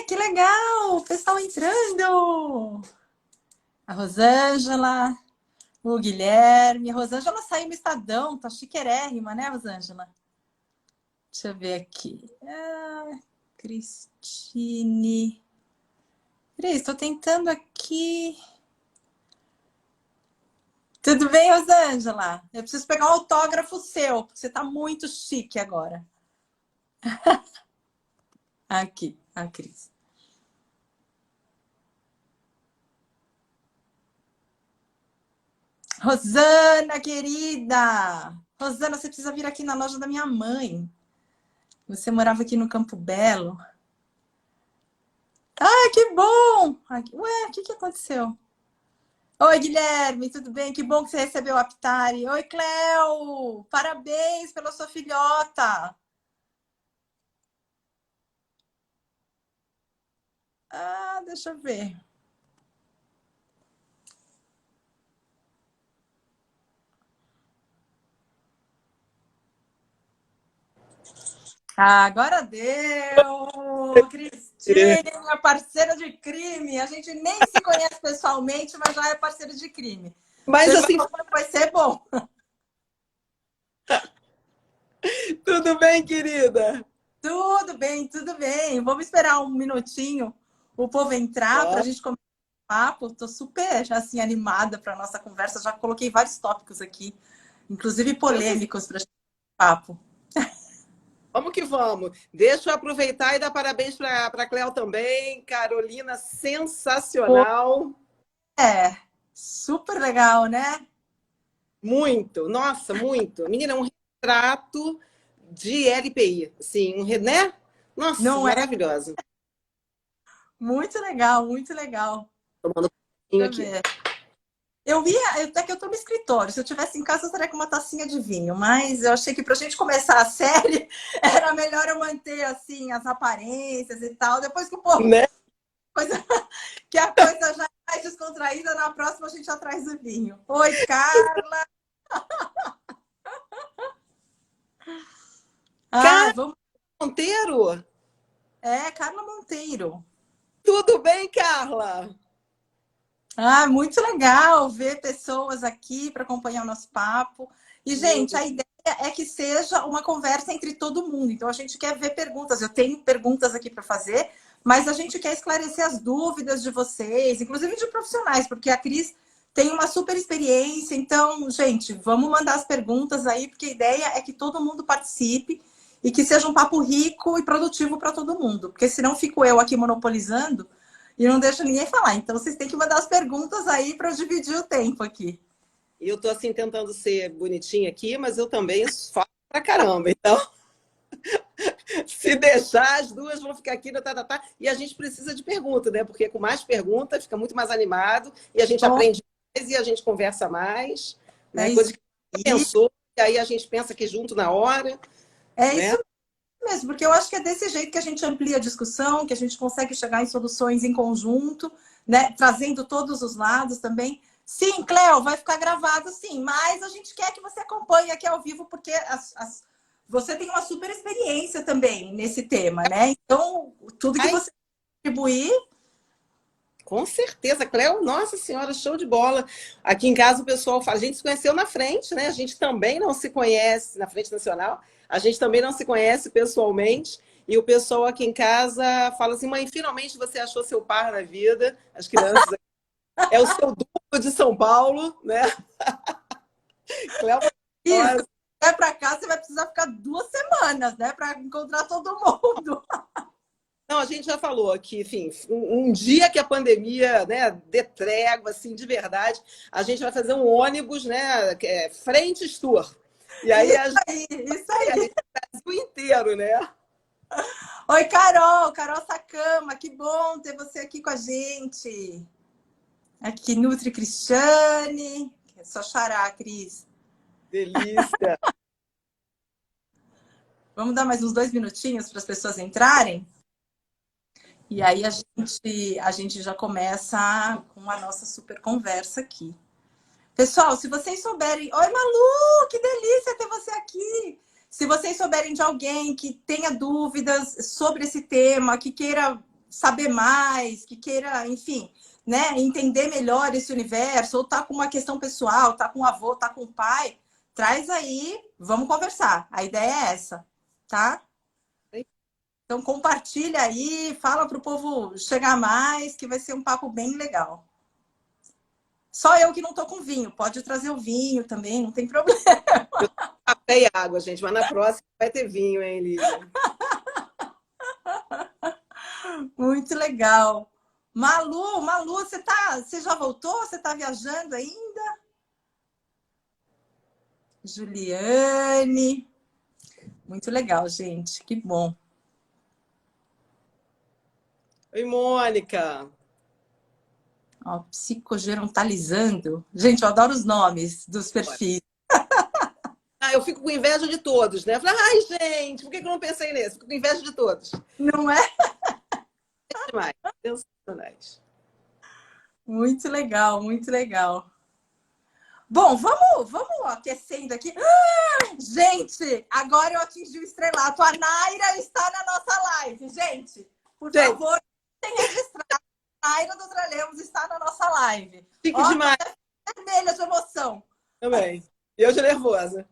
Que legal! O pessoal entrando! A Rosângela, o Guilherme. A Rosângela saiu no Estadão, tá chiquérrima, né, Rosângela? Deixa eu ver aqui. Cristine. Cris, estou tentando aqui. Tudo bem, Rosângela? Eu preciso pegar um autógrafo seu, porque você tá muito chique agora. Aqui, a Cris. Rosana, querida! Rosana, você precisa vir aqui na loja da minha mãe. Você morava aqui no Campo Belo. Ah, que bom! Ué, o que aconteceu? Oi, Guilherme, tudo bem? Que bom que você recebeu o Aptari. Oi, Cleo! Parabéns pela sua filhota! Ah, deixa eu ver. Ah, agora deu! Cristina, minha parceira de crime. A gente nem se conhece pessoalmente, mas já é parceira de crime. Mas Chegou assim, agora, vai ser bom. tudo bem, querida? Tudo bem, tudo bem. Vamos esperar um minutinho o povo entrar para a Ó, gente começar o papo. Estou super assim, animada para a nossa conversa. Já coloquei vários tópicos aqui, inclusive vamos, polêmicos para o papo. vamos que vamos. Deixa eu aproveitar e dar parabéns para a Cléo também. Carolina, sensacional. É, super legal, né? Muito, nossa, muito. Menina, é um retrato de LPI. Assim, né? Nossa, Não é? maravilhosa. Muito legal, muito legal. Tomando um pouquinho Deixa eu aqui. ver. Até que eu estou no escritório. Se eu estivesse em casa, eu estaria com uma tacinha de vinho. Mas eu achei que para a gente começar a série, era melhor eu manter assim as aparências e tal. Depois que o povo, Né? coisa, que a coisa já é mais descontraída, na próxima a gente já traz o vinho. Oi, Carla. Cara Ai, vamos. Monteiro, É, Carla Monteiro. tudo bem, Carla? Ah, muito legal ver pessoas aqui para acompanhar o nosso papo. E, gente, Muito. a ideia é que seja uma conversa entre todo mundo. Então, a gente quer ver perguntas. Eu tenho perguntas aqui para fazer, mas a gente quer esclarecer as dúvidas de vocês, inclusive de profissionais, porque a Cris tem uma super experiência. Então, gente, vamos mandar as perguntas aí, porque a ideia é que todo mundo participe e que seja um papo rico e produtivo para todo mundo. Porque senão fico eu aqui monopolizando e não deixo ninguém falar. Então, vocês têm que mandar as perguntas aí para eu dividir o tempo aqui. E eu tô assim tentando ser bonitinha aqui, mas eu também falo pra caramba. Então, se deixar, as duas vão ficar aqui, tá. E a gente precisa de pergunta, né? Porque com mais perguntas fica muito mais animado e a gente Então, aprende mais e a gente conversa mais, é né? Coisa isso que a gente aí. pensou, e aí a gente pensa aqui junto na hora, É né? isso mesmo, porque eu acho que é desse jeito que a gente amplia a discussão, que a gente consegue chegar em soluções em conjunto, né? Trazendo todos os lados também. Sim, Cleo, vai ficar gravado sim, mas a gente quer que você acompanhe aqui ao vivo, porque você tem uma super experiência também nesse tema, né? Então, tudo que Ai, você contribuir. com certeza, Cléo, nossa senhora, show de bola. Aqui em casa o pessoal fala, a gente se conheceu na frente, né? A gente também não se conhece na frente nacional, a gente também não se conhece pessoalmente. E o pessoal aqui em casa fala assim, mãe, finalmente você achou seu par na vida. As crianças, é o seu duplo de São Paulo, né? Cléo, Isso, é para cá, você vai precisar ficar 2 semanas, né? Para encontrar todo mundo. não, a gente já falou que, enfim, um dia que a pandemia, né, dê trégua, assim, de verdade, a gente vai fazer um ônibus, né, frente tour. E aí a Isso gente aí, isso vai aí. o Brasil inteiro, né? Oi, Carol, Carol Sacama, que bom ter você aqui com a gente. Aqui, Nutri Cristiane, é só xará, Cris. Delícia. Vamos dar mais uns 2 minutinhos para as pessoas entrarem? E aí a gente já começa com a nossa super conversa aqui. Pessoal, se vocês souberem... Oi, Malu, que delícia ter você aqui! Se vocês souberem de alguém que tenha dúvidas sobre esse tema, que queira saber mais, que queira, enfim, né, entender melhor esse universo, ou tá com uma questão pessoal, tá com o avô, tá com o pai, traz aí, vamos conversar. A ideia é essa, tá? Então compartilha aí, fala para o povo chegar mais, que vai ser um papo bem legal. Só eu que não tô com vinho, pode trazer o vinho também, não tem problema. Café e água, gente, mas na próxima vai ter vinho, hein, Lívia? Muito legal. Malu, você já voltou? Você tá viajando ainda? Juliane. Muito legal, gente. Que bom. Oi, Mônica. Ó, psicogerontalizando. Gente, eu adoro os nomes dos perfis. Eu fico com inveja de todos, né? Eu falo, ai, gente, por que eu não pensei nisso? Fico com inveja de todos. Não é? É demais. Sensacionais. Muito legal, muito legal. Bom, vamos aquecendo aqui. Gente, agora eu atingi o estrelato. A Naira está na nossa live. Gente, por favor, tem registrado. A Naira Dutra Lemos está na nossa live. Fique demais. Vermelha de emoção. Também. E eu de nervosa.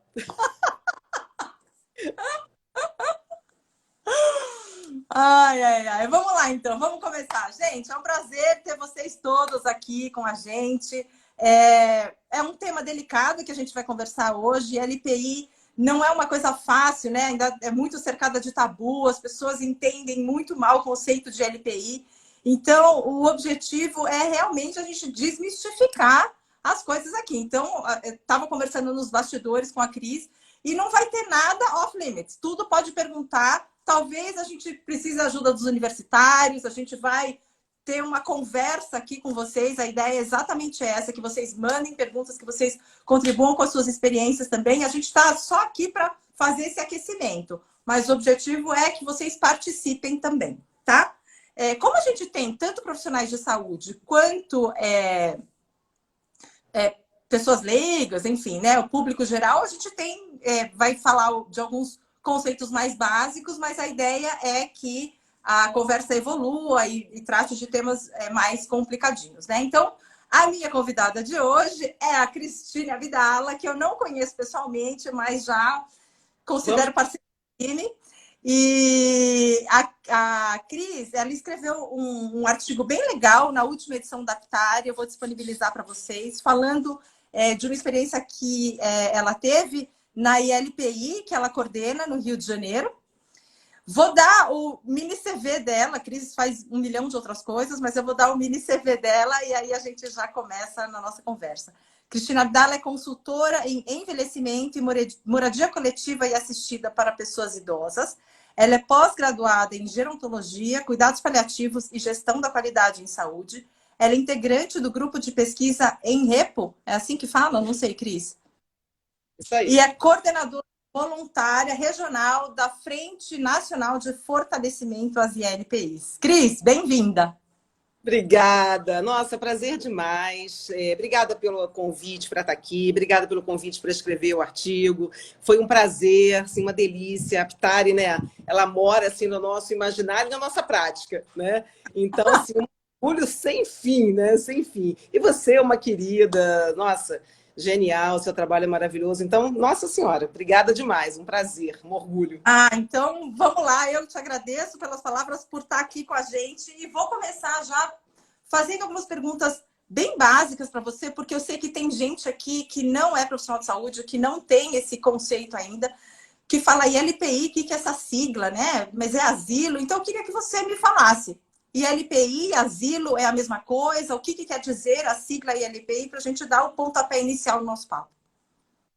Ai. Vamos lá, então. Vamos começar. Gente, é um prazer ter vocês todos aqui com a gente. É um tema delicado que a gente vai conversar hoje. LPI não é uma coisa fácil, né? Ainda é muito cercada de tabu. As pessoas entendem muito mal o conceito de LPI. Então, o objetivo é realmente a gente desmistificar as coisas aqui. Então, eu estava conversando nos bastidores com a Cris e não vai ter nada off-limits. Tudo pode perguntar. Talvez a gente precise da ajuda dos universitários, a gente vai ter uma conversa aqui com vocês. A ideia é exatamente essa, que vocês mandem perguntas, que vocês contribuam com as suas experiências também. A gente está só aqui para fazer esse aquecimento, mas o objetivo é que vocês participem também, tá? Como a gente tem tanto profissionais de saúde quanto pessoas leigas, enfim, né, o público geral, a gente vai falar de alguns conceitos mais básicos, mas a ideia é que a conversa evolua e trate de temas mais complicadinhos, né? Então, a minha convidada de hoje é a Cristina Abdala, que eu não conheço pessoalmente, mas já considero parceira do time. E a Cris, ela escreveu um artigo bem legal na última edição da Aptari, eu vou disponibilizar para vocês, falando de uma experiência que ela teve na ILPI, que ela coordena no Rio de Janeiro. Vou dar o mini CV dela, a Cris faz 1 milhão de outras coisas, mas eu vou dar o mini CV dela e aí a gente já começa na nossa conversa. Cristina Abdala é consultora em envelhecimento e moradia coletiva e assistida para pessoas idosas. Ela é pós-graduada em gerontologia, cuidados paliativos e gestão da qualidade em saúde. Ela é integrante do grupo de pesquisa ENREPO, é assim que fala? Não sei, Cris. Isso aí. E é coordenadora voluntária regional da Frente Nacional de Fortalecimento às ILPIs. Cris, bem-vinda. Obrigada. Nossa, prazer demais. Obrigada pelo convite para estar aqui. Obrigada pelo convite para escrever o artigo. Foi um prazer, assim, uma delícia. A Aptari, né? Ela mora assim no nosso imaginário e na nossa prática, né? Então, assim, um orgulho sem fim, né? Sem fim. E você é uma querida, nossa, genial, seu trabalho é maravilhoso. Então, nossa senhora, obrigada demais, um prazer, um orgulho. Então vamos lá, eu te agradeço pelas palavras, por estar aqui com a gente e vou começar já fazendo algumas perguntas bem básicas para você, porque eu sei que tem gente aqui que não é profissional de saúde, que não tem esse conceito ainda, que fala ILPI, o que é essa sigla, né? Mas é asilo, então eu queria que você me falasse. ILPI, asilo é a mesma coisa? O que quer dizer a sigla ILPI para a gente dar o pontapé inicial no nosso papo?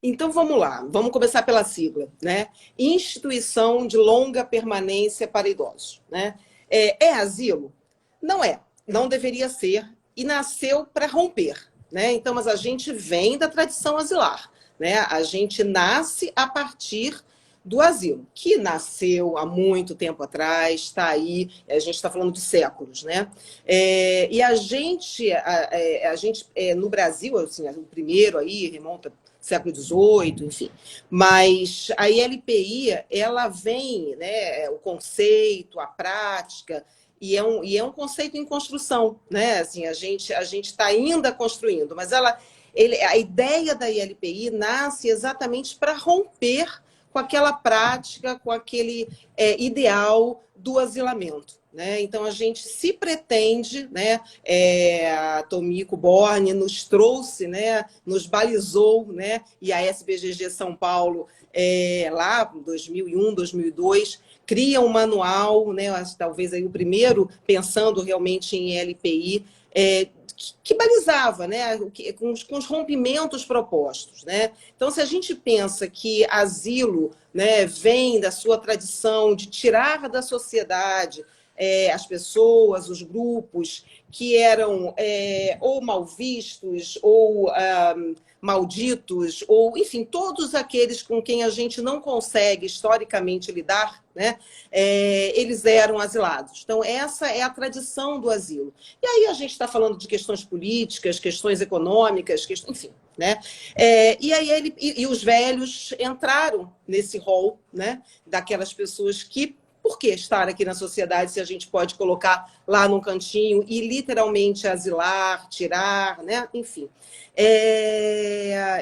Então vamos lá, vamos começar pela sigla, né? Instituição de longa permanência para idosos, né? É asilo? Não é, não deveria ser e nasceu para romper, né? Então, mas a gente vem da tradição asilar, né? A gente nasce a partir do asilo, que nasceu há muito tempo atrás, está aí, a gente está falando de séculos, né? E a gente no Brasil, assim, o primeiro aí remonta século XVIII, enfim. Mas a ILPI, ela vem, né, o conceito, a prática, e é um conceito em construção, né? Assim, a gente está ainda construindo, mas a ideia da ILPI nasce exatamente para romper com aquela prática, com aquele ideal do asilamento. Né? Então, a gente se pretende, né, a Tomiko Borne nos trouxe, né, nos balizou, né, e a SBGG São Paulo, lá em 2001, 2002, cria um manual, né, talvez aí o primeiro, pensando realmente em LPI, que balizava, né, com os rompimentos propostos. Né? Então, se a gente pensa que asilo, né, vem da sua tradição de tirar da sociedade as pessoas, os grupos que eram ou mal vistos, ou malditos, ou, enfim, todos aqueles com quem a gente não consegue historicamente lidar, né, eles eram asilados. Então, essa é a tradição do asilo. E aí a gente está falando de questões políticas, questões econômicas, enfim. Né? E aí os velhos entraram nesse rol, né, daquelas pessoas que, por que estar aqui na sociedade se a gente pode colocar lá num cantinho e literalmente asilar, tirar, né? Enfim.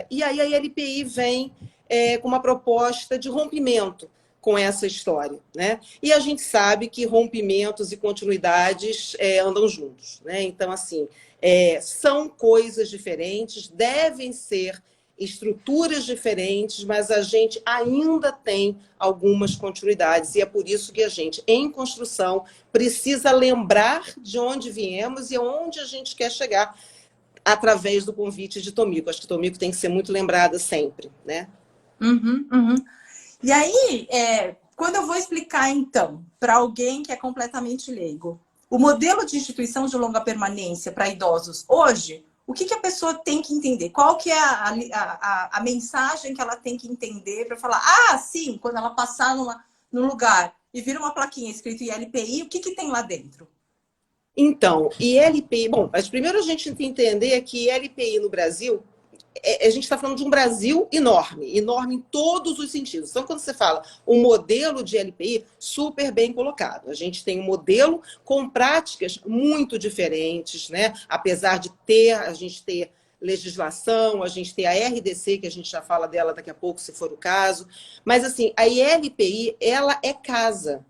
E aí a LPI vem com uma proposta de rompimento com essa história. Né? E a gente sabe que rompimentos e continuidades andam juntos. Né? Então, assim, são coisas diferentes, devem ser estruturas diferentes, mas a gente ainda tem algumas continuidades, e é por isso que a gente, em construção, precisa lembrar de onde viemos e aonde a gente quer chegar através do convite de Tomiko. Acho que Tomiko tem que ser muito lembrada sempre, né? Uhum, uhum. E aí, quando eu vou explicar, então, para alguém que é completamente leigo, o modelo de instituição de longa permanência para idosos hoje, o que a pessoa tem que entender? Qual que é a mensagem que ela tem que entender para falar, sim, quando ela passar num lugar e vira uma plaquinha escrito ILPI, o que tem lá dentro? Então, ILPI... Bom, mas primeiro a gente tem que entender que ILPI no Brasil, a gente está falando de um Brasil enorme, enorme em todos os sentidos. Então, quando você fala um modelo de LPI, super bem colocado. A gente tem um modelo com práticas muito diferentes, né? Apesar de a gente ter legislação, a gente ter a RDC, que a gente já fala dela daqui a pouco, se for o caso. Mas, assim, a ILPI, ela é casa.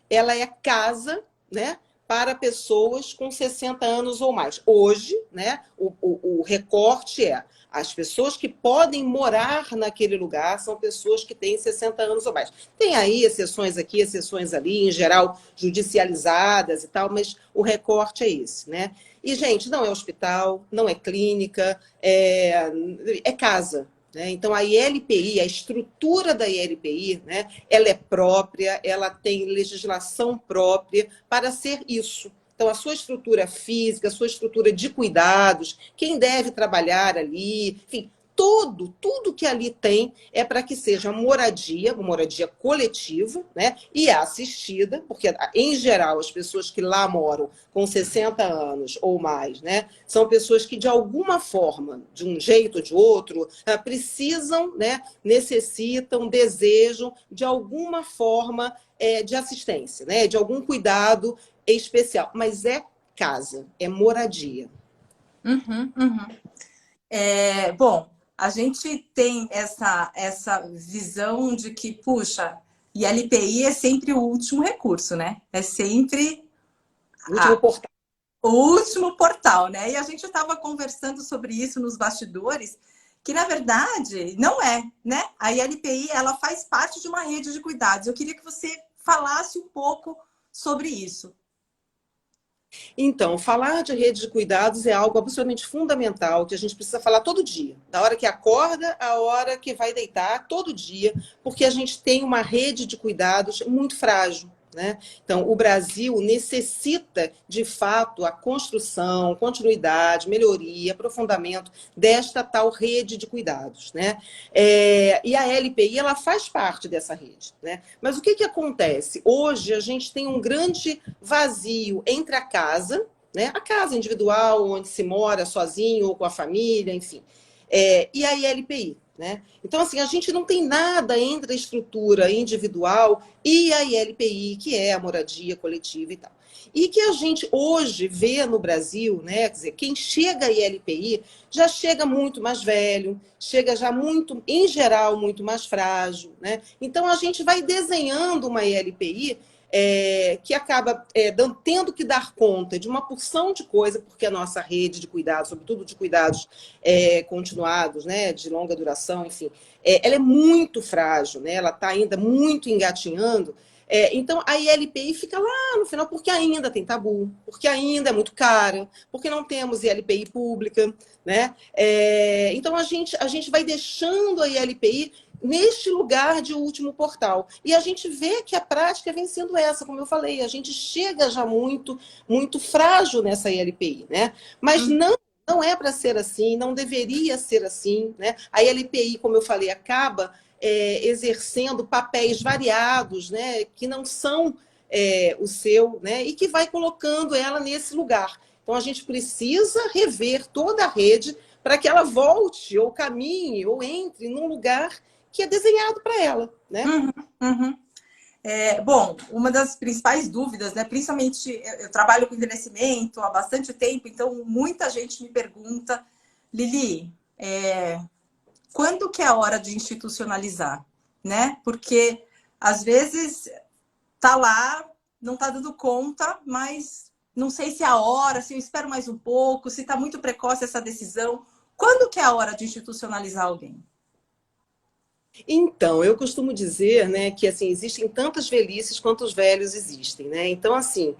Ela é casa, né? Para pessoas com 60 anos ou mais. Hoje, né, o recorte as pessoas que podem morar naquele lugar são pessoas que têm 60 anos ou mais. Tem aí exceções aqui, exceções ali, em geral judicializadas e tal, mas o recorte é esse. Né? E, gente, não é hospital, não é clínica, é casa. Né? Então, a ILPI, a estrutura da ILPI, né, ela é própria, ela tem legislação própria para ser isso. Então, a sua estrutura física, a sua estrutura de cuidados, quem deve trabalhar ali, enfim, tudo que ali tem é para que seja uma moradia coletiva, né, e assistida, porque, em geral, as pessoas que lá moram com 60 anos ou mais, né, são pessoas que, de alguma forma, de um jeito ou de outro, precisam, né, necessitam, desejam, de alguma forma de assistência, né, de algum cuidado especial. Mas é casa, é moradia. Uhum, uhum. Bom, a gente tem essa visão de que, puxa, e LPI é sempre o último recurso, né? É sempre O último portal. o último portal, né? E a gente estava conversando sobre isso nos bastidores, que na verdade não é, né? A ILPI, ela faz parte de uma rede de cuidados. Eu queria que você falasse um pouco sobre isso. Então, falar de rede de cuidados é algo absolutamente fundamental, que a gente precisa falar todo dia. Da hora que acorda, à hora que vai deitar, todo dia, porque a gente tem uma rede de cuidados muito frágil. né? Então, o Brasil necessita, de fato, a construção, continuidade, melhoria, aprofundamento desta tal rede de cuidados, né? E a LPI, ela faz parte dessa rede, né? Mas o que acontece? Hoje, a gente tem um grande vazio entre a casa, né? A casa individual, onde se mora sozinho ou com a família, enfim, e a ILPI. Né? Então, assim, a gente não tem nada entre a estrutura individual e a ILPI, que é a moradia coletiva e tal. E que a gente hoje vê no Brasil, né? Quer dizer, quem chega à ILPI já chega muito mais velho, chega já muito, em geral, muito mais frágil. Né? Então, a gente vai desenhando uma ILPI que acaba tendo que dar conta de uma porção de coisa, porque a nossa rede de cuidados, sobretudo de cuidados continuados, né, de longa duração, enfim, ela é muito frágil, né, ela está ainda muito engatinhando. Então, a ILPI fica lá no final, porque ainda tem tabu, porque ainda é muito cara, porque não temos ILPI pública. Né? Então, a gente vai deixando a ILPI neste lugar de último portal. E a gente vê que a prática vem sendo essa, como eu falei, a gente chega já muito, muito frágil nessa ILPI, né? Mas não é para ser assim, não deveria ser assim, né? A ILPI, como eu falei, acaba exercendo papéis variados, né? Que não são o seu, né? E que vai colocando ela nesse lugar. Então, a gente precisa rever toda a rede para que ela volte, ou caminhe, ou entre num lugar que é desenhado para ela, né? Bom, uma das principais dúvidas, né? Principalmente eu trabalho com envelhecimento há bastante tempo, então muita gente me pergunta, Lili, quando que é a hora de institucionalizar, né? Porque às vezes tá lá, não tá dando conta, mas não sei se é a hora, se eu espero mais um pouco, se tá muito precoce essa decisão. Quando que é a hora de institucionalizar alguém? Então, eu costumo dizer, né, que assim, existem tantas velhices quanto os velhos existem, né? Então, assim,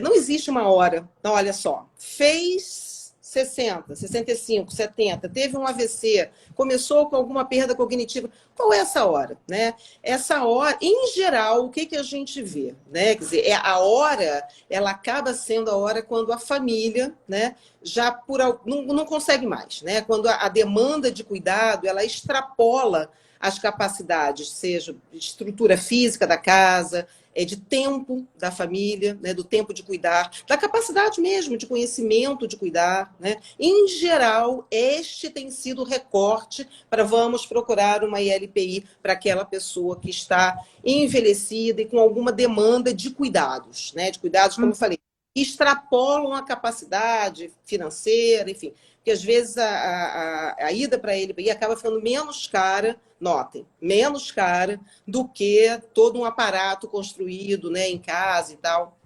não existe uma hora. Então, olha só, fez 60, 65, 70, teve um AVC, começou com alguma perda cognitiva. Qual é essa hora, né? Essa hora, em geral, o que a gente vê, né? Quer dizer, a hora, ela acaba sendo a hora quando a família, né, já não consegue mais, né? Quando a demanda de cuidado, ela extrapola as capacidades, seja de estrutura física da casa, de tempo da família, né, do tempo de cuidar, da capacidade mesmo de conhecimento de cuidar. Né? Em geral, este tem sido o recorte para vamos procurar uma ILPI para aquela pessoa que está envelhecida e com alguma demanda de cuidados, né? De cuidados, como eu falei, extrapolam a capacidade financeira, enfim. Porque às vezes a ida para a ILPI acaba ficando menos cara, notem, menos cara do que todo um aparato construído, né, em casa e tal.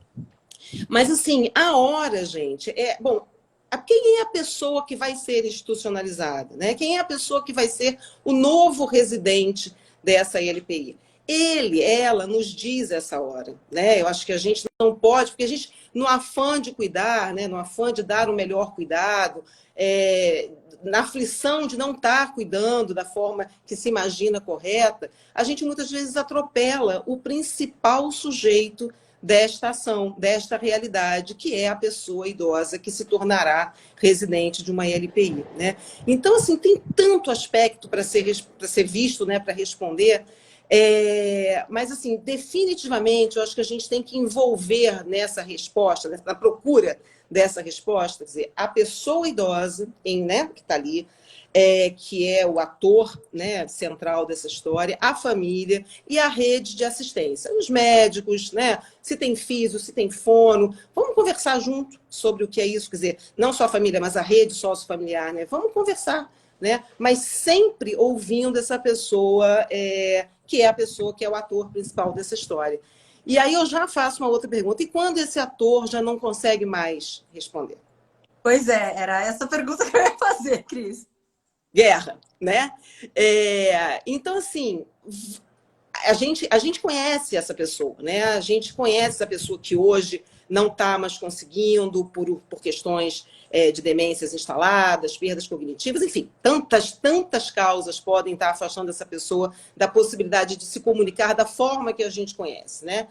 Mas, assim, a hora, gente, bom, quem é a pessoa que vai ser institucionalizada? Né? Quem é a pessoa que vai ser o novo residente dessa ILPI? Ela nos diz essa hora. Né? Eu acho que a gente não pode, porque a gente, no afã de cuidar, né, no afã de dar o melhor cuidado, na aflição de não estar cuidando da forma que se imagina correta, a gente muitas vezes atropela o principal sujeito desta ação, desta realidade, que é a pessoa idosa que se tornará residente de uma ILPI. Né? Então, assim, tem tanto aspecto para ser visto, né, para responder, mas, assim, definitivamente, eu acho que a gente tem que envolver nessa resposta, na procura dessa resposta, quer dizer, a pessoa idosa, né, que está ali, que é o ator, né, central dessa história, a família e a rede de assistência. Os médicos, né, se tem físio, se tem fono, vamos conversar junto sobre o que é isso, quer dizer, não só a família, mas a rede sociofamiliar, né? Vamos conversar, né? Mas sempre ouvindo essa pessoa, que é a pessoa que é o ator principal dessa história. E aí eu já faço uma outra pergunta. E quando esse ator já não consegue mais responder? Pois era essa pergunta que eu ia fazer, Cris. Guerra, né? Então, assim, a gente conhece essa pessoa, né? A gente conhece essa pessoa que hoje não está mais conseguindo por questões de demências instaladas, perdas cognitivas, enfim, tantas causas podem estar afastando essa pessoa da possibilidade de se comunicar da forma que a gente conhece, né?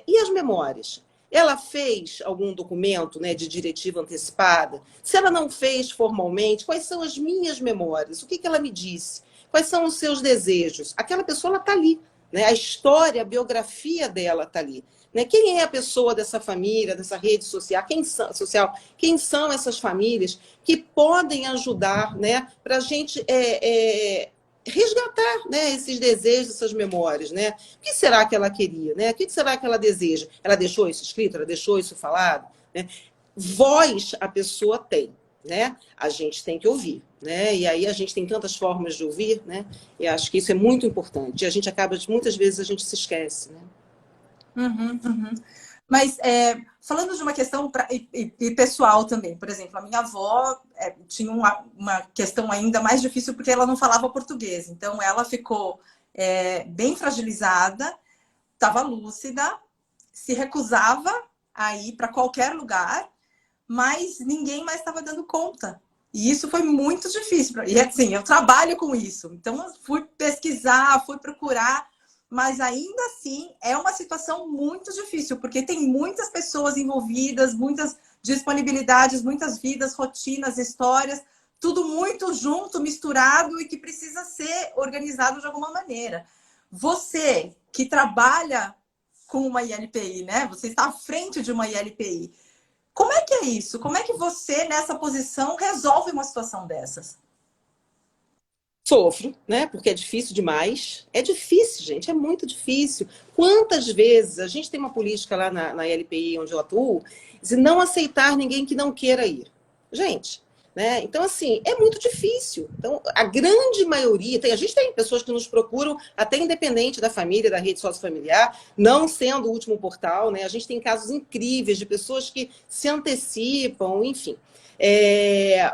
E as memórias? Ela fez algum documento, né, de diretiva antecipada? Se ela não fez formalmente, quais são as minhas memórias? O que ela me disse? Quais são os seus desejos? Aquela pessoa está ali, né? A história, a biografia dela está ali. Né? Quem é a pessoa dessa família, dessa rede social? Quem são essas famílias que podem ajudar, né, para a gente resgatar, né, esses desejos, essas memórias, né? O que será que ela queria, né? O que será que ela deseja? Ela deixou isso escrito? Ela deixou isso falado? Né? Voz a pessoa tem, né? A gente tem que ouvir, né? E aí a gente tem tantas formas de ouvir, né? E acho que isso é muito importante. E a gente acaba, muitas vezes, a gente se esquece, né? Uhum, uhum. Mas falando de uma questão pessoal também, por exemplo, a minha avó tinha uma questão ainda mais difícil porque ela não falava português. Então, ela ficou bem fragilizada, estava lúcida, se recusava a ir para qualquer lugar, mas ninguém mais estava dando conta. E isso foi muito difícil. E assim, eu trabalho com isso. Então, eu fui pesquisar, fui procurar, mas ainda assim é uma situação muito difícil, porque tem muitas pessoas envolvidas, muitas disponibilidades, muitas vidas, rotinas, histórias, tudo muito junto, misturado e que precisa ser organizado de alguma maneira. Você que trabalha com uma ILPI, né? Você está à frente de uma ILPI. Como é que é isso? Como é que você, nessa posição, resolve uma situação dessas? Sofro, né? Porque é difícil demais. É difícil, gente, é muito difícil. Quantas vezes a gente tem uma política lá na LPI, onde eu atuo, de não aceitar ninguém que não queira ir. Gente, né? Então, assim, é muito difícil. Então, a grande maioria, a gente tem pessoas que nos procuram, até independente da família, da rede sociofamiliar, não sendo o último portal, né? A gente tem casos incríveis de pessoas que se antecipam, enfim.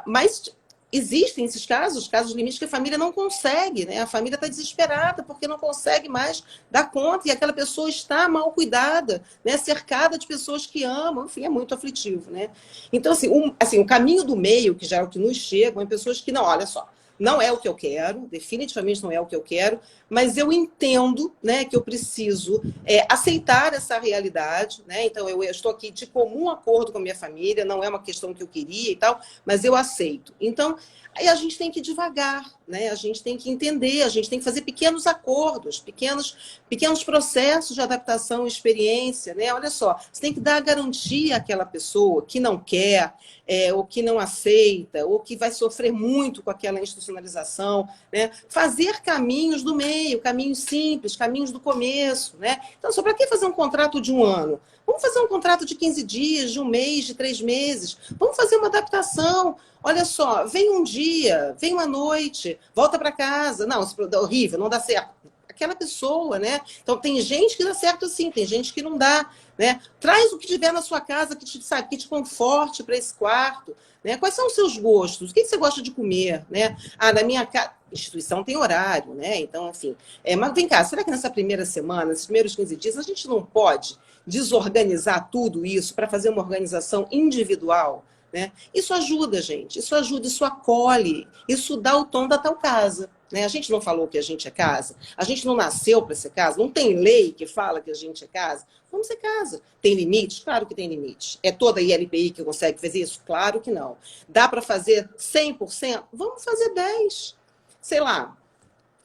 Mas existem esses casos limites que a família não consegue, né? A família está desesperada porque não consegue mais dar conta e aquela pessoa está mal cuidada, né? Cercada de pessoas que amam, enfim, é muito aflitivo, né? Então, assim, o caminho do meio, que já é o que nos chega, é pessoas que, não, olha só, não é o que eu quero, definitivamente não é o que eu quero, mas eu entendo, né, que eu preciso aceitar essa realidade, né? Então, eu estou aqui de comum acordo com a minha família, não é uma questão que eu queria e tal, mas eu aceito. Então, aí a gente tem que ir devagar, né? A gente tem que entender, a gente tem que fazer pequenos acordos, pequenos processos de adaptação, experiência, né? Olha só, você tem que dar a garantia àquela pessoa que não quer, ou que não aceita, ou que vai sofrer muito com aquela institucionalização, né? Fazer caminhos do meio, caminhos simples, caminhos do começo, né? Então, só para que fazer um contrato de 1 ano? Vamos fazer um contrato de 15 dias, de 1 mês, de 3 meses. Vamos fazer uma adaptação. Olha só, vem um dia, vem uma noite, volta para casa. Não, isso é horrível, não dá certo. Aquela pessoa, né? Então, tem gente que dá certo assim, tem gente que não dá, né? Traz o que tiver na sua casa que te conforte para esse quarto, né? Quais são os seus gostos? O que você gosta de comer, né? Ah, na minha casa, instituição tem horário, né? Então, enfim. Mas vem cá, será que nessa primeira semana, nesses primeiros 15 dias, a gente não pode desorganizar tudo isso para fazer uma organização individual? Né? Isso ajuda, gente. Isso ajuda, isso acolhe, isso dá o tom da tal casa. Né? A gente não falou que a gente é casa, a gente não nasceu para ser casa, não tem lei que fala que a gente é casa. Vamos ser casa. Tem limites? Claro que tem limite. É toda a ILPI que consegue fazer isso? Claro que não. Dá para fazer 100%? Vamos fazer 10%. Sei lá,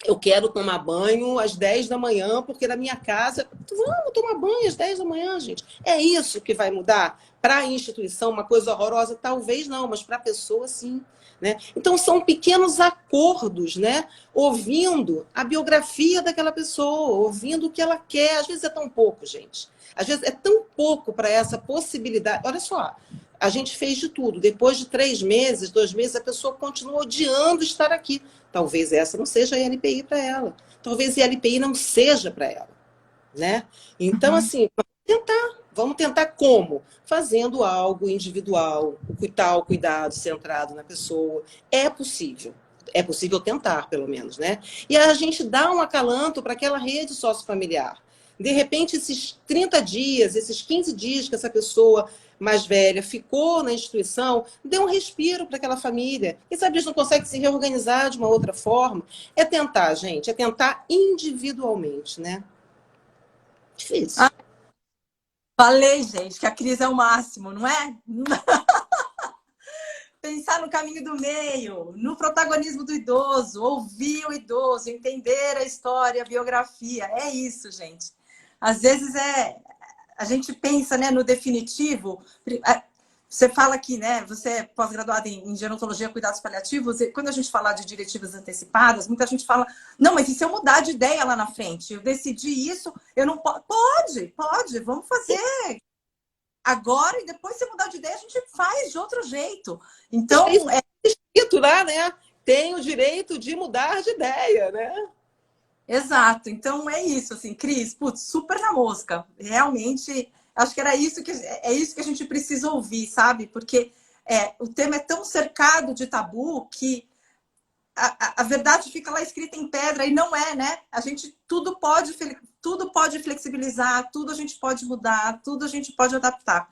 eu quero tomar banho às 10 da manhã, porque na minha casa. Vamos tomar banho às 10 da manhã, gente. É isso que vai mudar? Para a instituição, uma coisa horrorosa? Talvez não, mas para a pessoa, sim. Né? Então, são pequenos acordos, né? Ouvindo a biografia daquela pessoa, ouvindo o que ela quer. Às vezes é tão pouco, gente. Às vezes é tão pouco para essa possibilidade. Olha só, a gente fez de tudo. Depois de 3 meses, 2 meses, a pessoa continua odiando estar aqui. Talvez essa não seja a LPI para ela. Talvez a LPI não seja para ela. Né? Então, assim, vamos tentar como? Fazendo algo individual, o cuidado centrado na pessoa. É possível tentar, pelo menos, né? E a gente dá um acalanto para aquela rede sociofamiliar. De repente, esses 30 dias, esses 15 dias que essa pessoa mais velha ficou na instituição, dê um respiro para aquela família. E sabe, eles não conseguem se reorganizar de uma outra forma. É tentar, gente, é tentar individualmente, né? Ah, Difícil. falei, gente, que a Cris é o máximo, não é? Pensar no caminho do meio, no protagonismo do idoso, ouvir o idoso, entender a história, a biografia. É isso, gente. Às vezes a gente pensa, né, no definitivo. Você fala aqui, né? Você é pós-graduada em gerontologia, cuidados paliativos. E quando a gente fala de diretivas antecipadas, muita gente fala: não, mas e se eu mudar de ideia lá na frente? Eu decidi isso, eu não posso. Pode, vamos fazer agora e depois, se mudar de ideia, a gente faz de outro jeito. É isso Então, escrito lá, né? Tem o direito de mudar de ideia, né? exato. Então é isso, assim, Cris, putz, super na mosca. Realmente, acho que era isso que é isso que a gente precisa ouvir, sabe? Porque o tema é tão cercado de tabu que a verdade fica lá escrita em pedra e não é, né? A gente tudo pode flexibilizar, tudo a gente pode mudar, tudo a gente pode adaptar.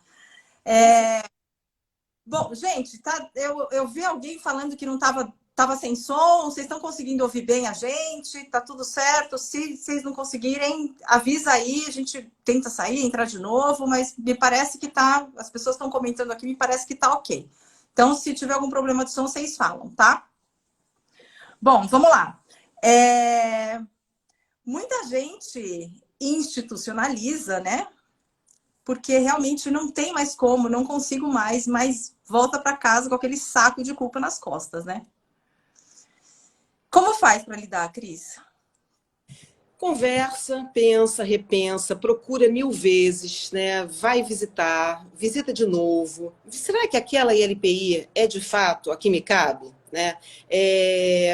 Bom, gente, tá, eu vi alguém falando que não tava sem som, vocês estão conseguindo ouvir bem a gente? Tá tudo certo? Se vocês não conseguirem, avisa aí, a gente tenta sair, entrar de novo, mas me parece que tá, as pessoas estão comentando aqui, me parece que tá ok. Então, se tiver algum problema de som, vocês falam, tá? Bom, vamos lá. Muita gente institucionaliza, né? Porque realmente não tem mais como, não consigo mais, mas volta para casa com aquele saco de culpa nas costas, né? Como faz para lidar, Cris? Conversa, pensa, repensa, procura 1000 vezes, né? Vai visitar, visita de novo. Será que aquela ILPI é de fato a que me cabe? Né?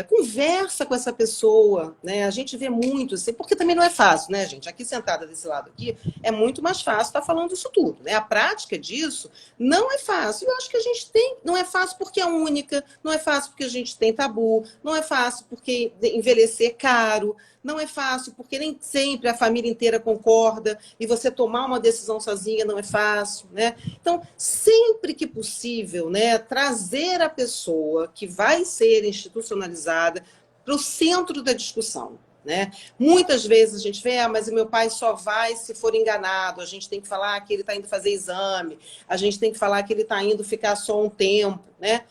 Conversa com essa pessoa, né? A gente vê muito, assim, porque também não é fácil, né, gente? Aqui sentada desse lado aqui, é muito mais fácil estar falando isso tudo, né? A prática disso não é fácil. Eu acho que a gente tem, não é fácil porque é única, não é fácil porque a gente tem tabu, não é fácil porque envelhecer é caro, não é fácil, porque nem sempre a família inteira concorda e você tomar uma decisão sozinha não é fácil, né? Então, sempre que possível, né, trazer a pessoa que vai ser institucionalizada para o centro da discussão. Né? Muitas vezes a gente vê, mas o meu pai só vai se for enganado, a gente tem que falar que ele está indo fazer exame, a gente tem que falar que ele está indo ficar só um tempo. Né?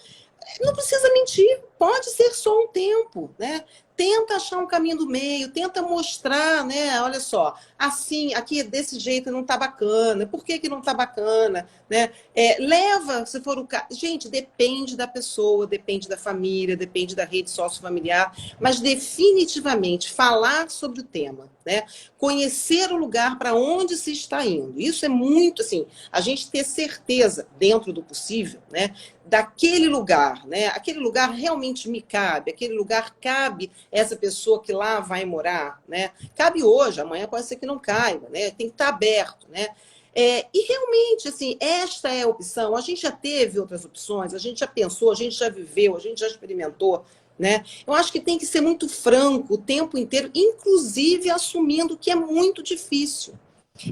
Não precisa mentir, pode ser só um tempo, né? Tenta achar um caminho do meio, tenta mostrar, né? Olha só, assim, aqui desse jeito não tá bacana. Por que que não tá bacana, né? Leva, se for o caso. Gente, depende da pessoa, depende da família, depende da rede sociofamiliar, mas definitivamente falar sobre o tema, né? Conhecer o lugar para onde se está indo. Isso é muito assim, a gente ter certeza dentro do possível, né? Daquele lugar, né? Aquele lugar realmente me cabe, aquele lugar cabe essa pessoa que lá vai morar, né? Cabe hoje, amanhã pode ser que não caiba, né? Tem que estar aberto, né? E realmente, assim, esta é a opção. A gente já teve outras opções, a gente já pensou, a gente já viveu, a gente já experimentou, né? Eu acho que tem que ser muito franco o tempo inteiro, inclusive assumindo que é muito difícil.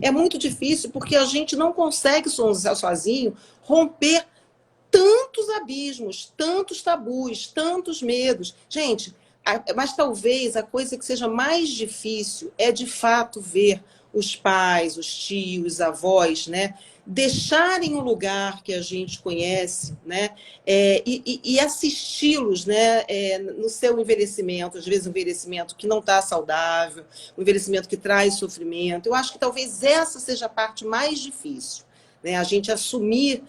É muito difícil porque a gente não consegue sozinho romper tantos abismos, tantos tabus, tantos medos. Gente, mas talvez a coisa que seja mais difícil é de fato ver os pais, os tios, os avós, né? Deixarem o lugar que a gente conhece, né? E assisti-los, né? No seu envelhecimento, às vezes um envelhecimento que não está saudável, um envelhecimento que traz sofrimento. Eu acho que talvez essa seja a parte mais difícil, né? A gente assumir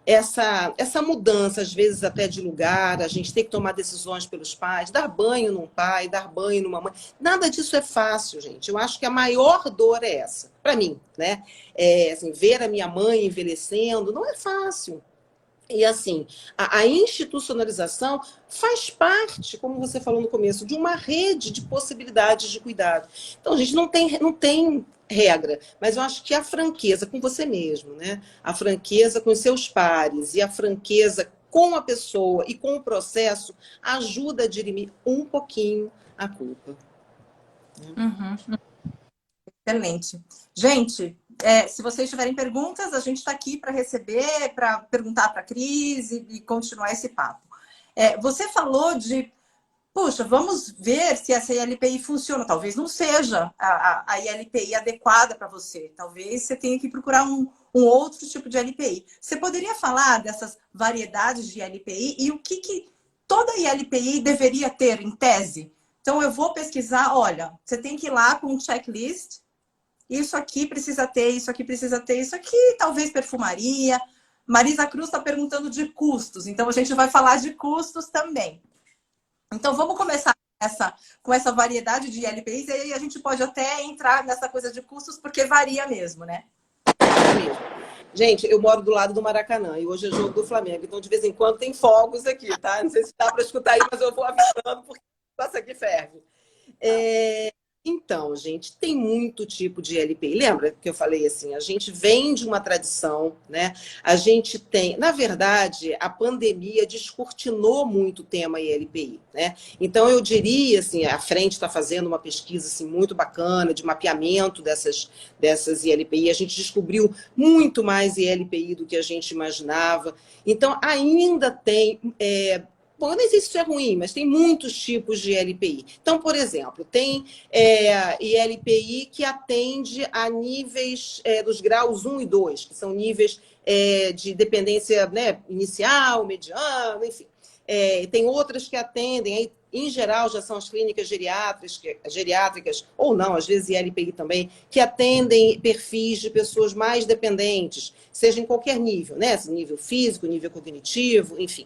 essa mudança, às vezes até de lugar, a gente tem que tomar decisões pelos pais, dar banho num pai, dar banho numa mãe. Nada disso é fácil, gente. Eu acho que a maior dor é essa, para mim, né? Assim, ver a minha mãe envelhecendo não é fácil. E assim, a institucionalização faz parte, como você falou no começo, de uma rede de possibilidades de cuidado. Então, a gente não tem regra, mas eu acho que a franqueza com você mesmo, né? A franqueza com os seus pares e a franqueza com a pessoa e com o processo ajuda a dirimir um pouquinho a culpa. Uhum. Excelente. Gente, se vocês tiverem perguntas, a gente está aqui para receber, para perguntar para a Cris e continuar esse papo. Você falou de, puxa, vamos ver se essa ILPI funciona. Talvez não seja a ILPI adequada para você. Talvez você tenha que procurar um outro tipo de ILPI. Você poderia falar dessas variedades de ILPI e o que toda ILPI deveria ter em tese? Então, eu vou pesquisar, olha, você tem que ir lá com um checklist. Isso aqui precisa ter, isso aqui precisa ter, isso aqui talvez perfumaria. Marisa Cruz está perguntando de custos, então a gente vai falar de custos também. Então vamos começar com essa variedade de LPIs e aí a gente pode até entrar nessa coisa de custos, porque varia mesmo, né? Gente, eu moro do lado do Maracanã e hoje é jogo do Flamengo, então de vez em quando tem fogos aqui, tá? Não sei se dá para escutar aí, mas eu vou avisando porque passa aqui ferve. Então, gente, tem muito tipo de LPI. Lembra que eu falei assim? A gente vem de uma tradição, né? A gente tem... Na verdade, a pandemia descortinou muito o tema ILPI, né? Então, eu diria, assim, a Frente está fazendo uma pesquisa assim, muito bacana de mapeamento dessas ILPI. A gente descobriu muito mais ILPI do que a gente imaginava. Então, ainda tem... Bom, eu nem sei se isso é ruim, mas tem muitos tipos de ILPI. Então, por exemplo, tem ILPI que atende a níveis dos graus 1 e 2, que são níveis de dependência, né, inicial, mediano, enfim. Tem outras que atendem, aí, em geral, já são as clínicas geriátricas, ou não, às vezes ILPI também, que atendem perfis de pessoas mais dependentes, seja em qualquer nível, né? Nível físico, nível cognitivo, enfim.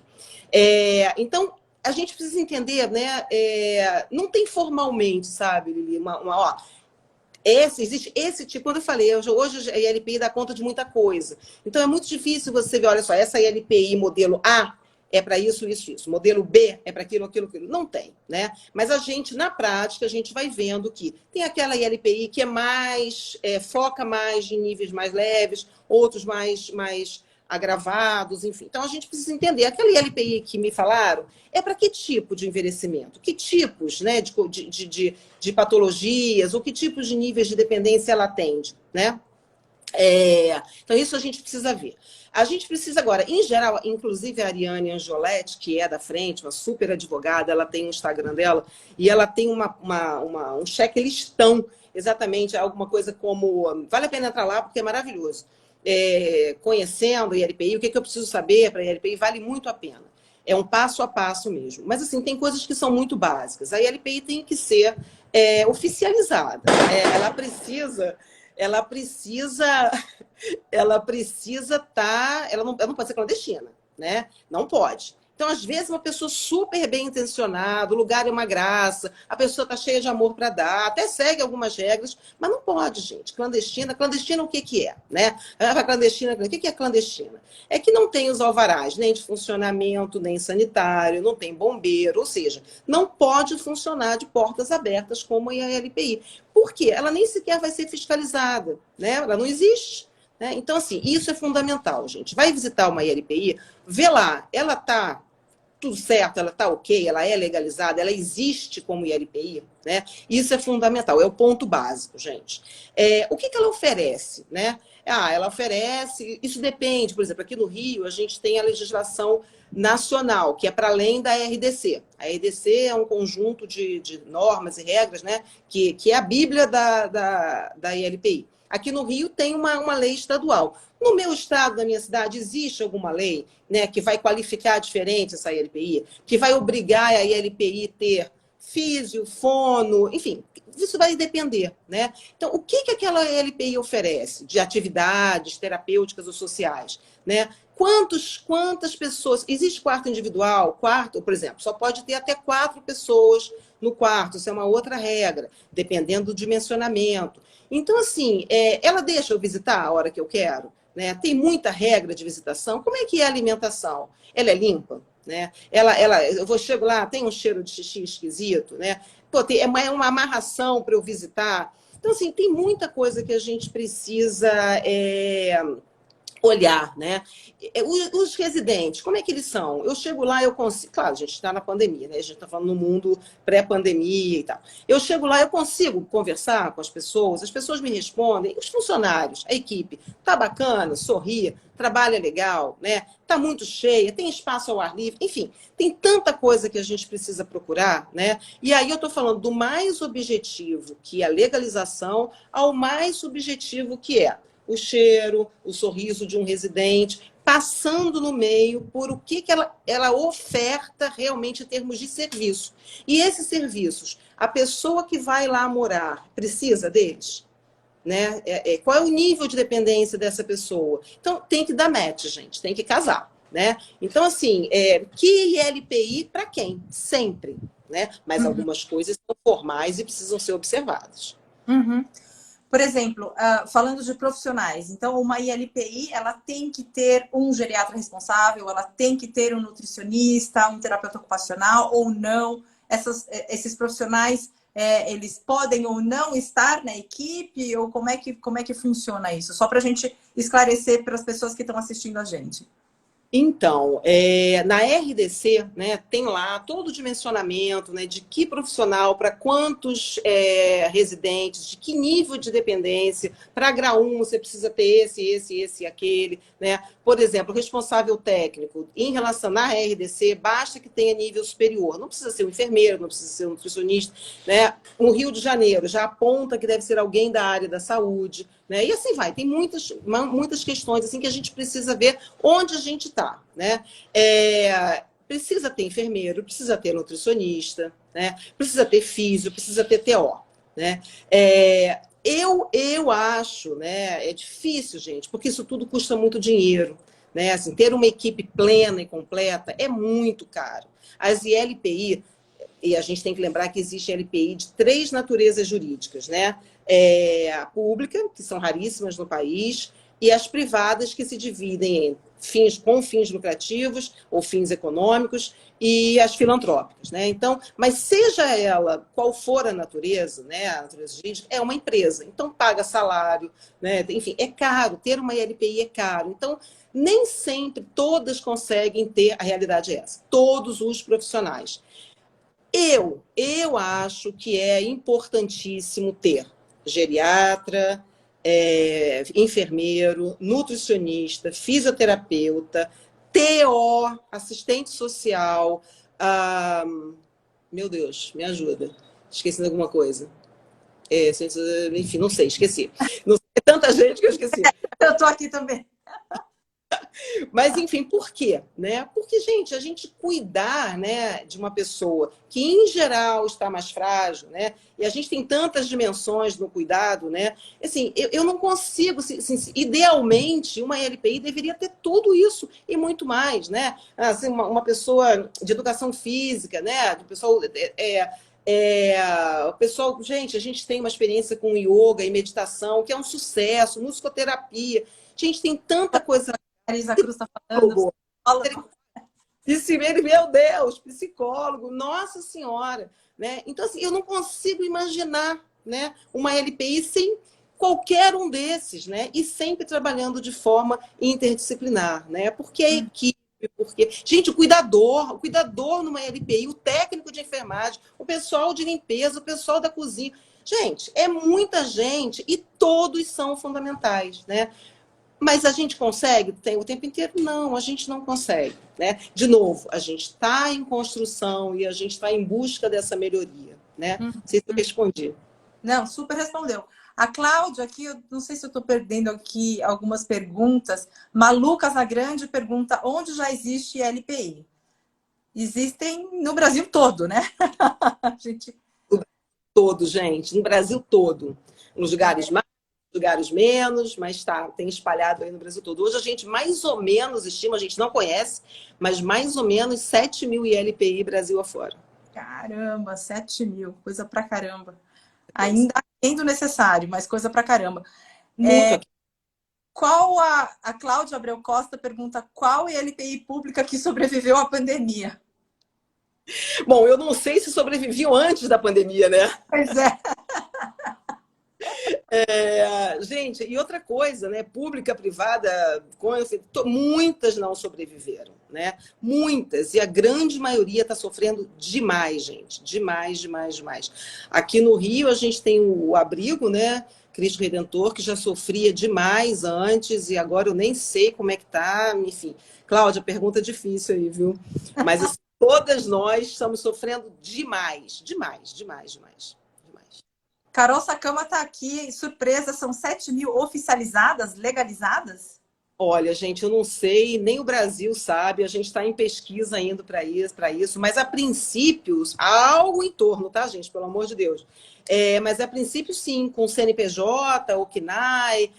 Então, a gente precisa entender, né? Não tem formalmente, sabe, Lili, existe esse tipo, quando eu falei, hoje a ILPI dá conta de muita coisa. Então, é muito difícil você ver, olha só, essa ILPI modelo A é para isso, isso, isso. Modelo B é para aquilo, aquilo, aquilo. Não tem, né? Mas a gente, na prática, a gente vai vendo que tem aquela ILPI que é mais, foca mais em níveis mais leves, outros mais agravados, enfim. Então, a gente precisa entender. Aquela ILPI que me falaram é para que tipo de envelhecimento? Que tipos, né, de patologias ou que tipos de níveis de dependência ela atende, né? Então, isso a gente precisa ver. A gente precisa agora, em geral, inclusive a Ariane Angioletti, que é da Frente, uma super advogada, ela tem um Instagram dela, e ela tem um checklistão, exatamente, alguma coisa como... Vale a pena entrar lá, porque é maravilhoso. Conhecendo a ILPI, o que eu preciso saber para a ILPI, vale muito a pena. É um passo a passo mesmo. Mas, assim, tem coisas que são muito básicas. A ILPI tem que ser oficializada. Ela precisa estar... Ela não pode ser clandestina, né? Não pode. Então, às vezes, uma pessoa super bem intencionada, o lugar é uma graça, a pessoa está cheia de amor para dar, até segue algumas regras, mas não pode, gente. Clandestina o que é, né? Clandestina, o que é clandestina? É que não tem os alvarás, nem de funcionamento, nem sanitário, não tem bombeiro, ou seja, não pode funcionar de portas abertas como a ILPI. Por quê? Ela nem sequer vai ser fiscalizada, né? Ela não existe. Então, assim, isso é fundamental, gente. Vai visitar uma ILPI, vê lá, ela está tudo certo, ela está ok, ela é legalizada, ela existe como ILPI, né? Isso é fundamental, é o ponto básico, gente. O que ela oferece, né? Ela oferece, isso depende, por exemplo, aqui no Rio a gente tem a legislação nacional, que é para além da RDC. A RDC é um conjunto de normas e regras, né? Que é a bíblia da ILPI. Aqui no Rio tem uma lei estadual. No meu estado, na minha cidade, existe alguma lei, né, que vai qualificar diferente essa ILPI, que vai obrigar a ILPI ter físio, fono, enfim, isso vai depender, né? Então, o que aquela ILPI oferece de atividades terapêuticas ou sociais, né? Quantas pessoas... Existe quarto individual? Quarto, por exemplo, só pode ter até 4 pessoas no quarto, isso é uma outra regra, dependendo do dimensionamento. Então, assim, ela deixa eu visitar a hora que eu quero, né? Tem muita regra de visitação. Como é que é a alimentação? Ela é limpa, né? Eu chego lá, tem um cheiro de xixi esquisito, né? Pô, é uma amarração para eu visitar. Então, assim, tem muita coisa que a gente precisa olhar, né? Os residentes, como é que eles são? Eu chego lá, eu consigo. Claro, a gente está na pandemia, né? A gente está falando no mundo pré-pandemia e tal. Eu chego lá, eu consigo conversar com as pessoas me respondem, os funcionários, a equipe, tá bacana, sorri, trabalha legal, né? Tá muito cheia, tem espaço ao ar livre, enfim, tem tanta coisa que a gente precisa procurar, né? E aí eu estou falando do mais objetivo, que é a legalização, ao mais subjetivo, que é o cheiro, o sorriso de um residente, passando no meio por o que ela oferta realmente em termos de serviço. E esses serviços, a pessoa que vai lá morar precisa deles? Né? Qual é o nível de dependência dessa pessoa? Então, tem que dar match, gente, tem que casar. Né? Então, assim, que LPI para quem? Sempre. Né? Mas algumas coisas são formais e precisam ser observadas. Uhum. Por exemplo, falando de profissionais, então uma ILPI, ela tem que ter um geriatra responsável, ela tem que ter um nutricionista, um terapeuta ocupacional ou não. Esses profissionais, eles podem ou não estar na equipe, ou como é que funciona isso? Só para a gente esclarecer para as pessoas que estão assistindo a gente. Então, na RDC, né, tem lá todo o dimensionamento, né, de que profissional, para quantos residentes, de que nível de dependência. Para grau 1 você precisa ter esse e aquele. Né? Por exemplo, o responsável técnico, em relação à RDC, basta que tenha nível superior. Não precisa ser um enfermeiro, não precisa ser um nutricionista. Né? No Rio de Janeiro já aponta que deve ser alguém da área da saúde. Né? E assim vai, tem muitas questões assim que a gente precisa ver onde a gente está. Né? Precisa ter enfermeiro, precisa ter nutricionista, né? Precisa ter físio, precisa ter TO. Né? Eu acho, né, é difícil, gente, porque isso tudo custa muito dinheiro. Né? Assim, ter uma equipe plena e completa é muito caro. As ILPI, e a gente tem que lembrar que existe LPI de 3 naturezas jurídicas, né? A pública, que são raríssimas no país, e as privadas, que se dividem em fins lucrativos ou fins econômicos, e as filantrópicas, né? Então, mas seja ela qual for a natureza, né? A natureza jurídica é uma empresa, então paga salário, né? Enfim, é caro, ter uma ILPI é caro. Então, nem sempre todas conseguem ter, a realidade é essa, todos os profissionais. Eu acho que é importantíssimo ter geriatra, enfermeiro, nutricionista, fisioterapeuta, TO, assistente social. Meu Deus, me ajuda. Esqueci de alguma coisa. Enfim, não sei, esqueci. Não sei, é tanta gente que eu esqueci. Eu estou aqui também. Mas, enfim, por quê? Né? Porque, gente, a gente cuidar, né, de uma pessoa que, em geral, está mais frágil, né? E a gente tem tantas dimensões no cuidado, né? Assim, eu não consigo... idealmente, uma LPI deveria ter tudo isso e muito mais, né? Assim, uma pessoa de educação física, né? O pessoal, gente, a gente tem uma experiência com yoga e meditação, que é um sucesso, musicoterapia. Gente, tem tanta coisa... Marisa Cruz está falando. Meu Deus, psicólogo, nossa senhora. Né? Então, assim, eu não consigo imaginar, né, uma LPI sem qualquer um desses, né? E sempre trabalhando de forma interdisciplinar, né? Porque a equipe, porque... Gente, o cuidador numa LPI, o técnico de enfermagem, o pessoal de limpeza, o pessoal da cozinha. Gente, é muita gente e todos são fundamentais, né? Mas a gente consegue? Tem o tempo inteiro? Não, a gente não consegue. Né? De novo, a gente está em construção e a gente está em busca dessa melhoria. Né? Não sei se eu respondi. Não, super respondeu. A Cláudia aqui, eu não sei se eu estou perdendo aqui algumas perguntas. Malu Casagrande pergunta onde já existe LPI. Existem no Brasil todo, né? gente... Todo, gente, no Brasil todo. Nos lugares mais, lugares menos, mas tem espalhado aí no Brasil todo. Hoje a gente mais ou menos estima, a gente não conhece, mas mais ou menos 7 mil ILPI Brasil afora. Caramba, 7 mil, coisa pra caramba. Ainda sendo necessário, mas coisa pra caramba. Qual a Cláudia Abreu Costa pergunta qual ILPI pública que sobreviveu à pandemia? Bom, eu não sei se sobreviviam antes da pandemia, né? Pois é. Gente, e outra coisa, né? Pública, privada, muitas não sobreviveram, né? Muitas, e a grande maioria está sofrendo demais, gente. Demais, demais, demais. Aqui no Rio, a gente tem o abrigo, né? Cristo Redentor, que já sofria demais antes, e agora eu nem sei como é que tá, enfim. Cláudia, pergunta difícil aí, viu? Mas assim, todas nós estamos sofrendo demais, demais, demais, demais, demais. Carol Sacama está aqui, surpresa, são 7 mil oficializadas, legalizadas? Olha, gente, eu não sei, nem o Brasil sabe, a gente está em pesquisa indo para isso, mas a princípio, há algo em torno, tá, gente? Pelo amor de Deus. Mas a princípio, sim, com o CNPJ, o CNAE,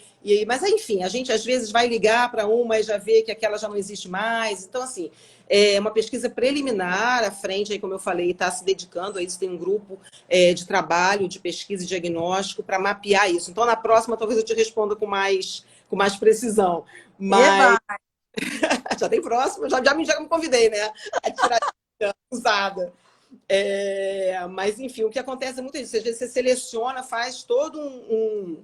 mas enfim, a gente às vezes vai ligar para uma e já vê que aquela já não existe mais. Então, assim, é uma pesquisa preliminar, à frente, aí, como eu falei, está se dedicando a isso, tem um grupo de trabalho, de pesquisa e diagnóstico para mapear isso. Então, na próxima, talvez eu te responda com mais precisão. Mas Eba! já tem próximo, já me convidei, né? A tirar usada. Mas, enfim, o que acontece é muito isso. Às vezes você seleciona, faz todo um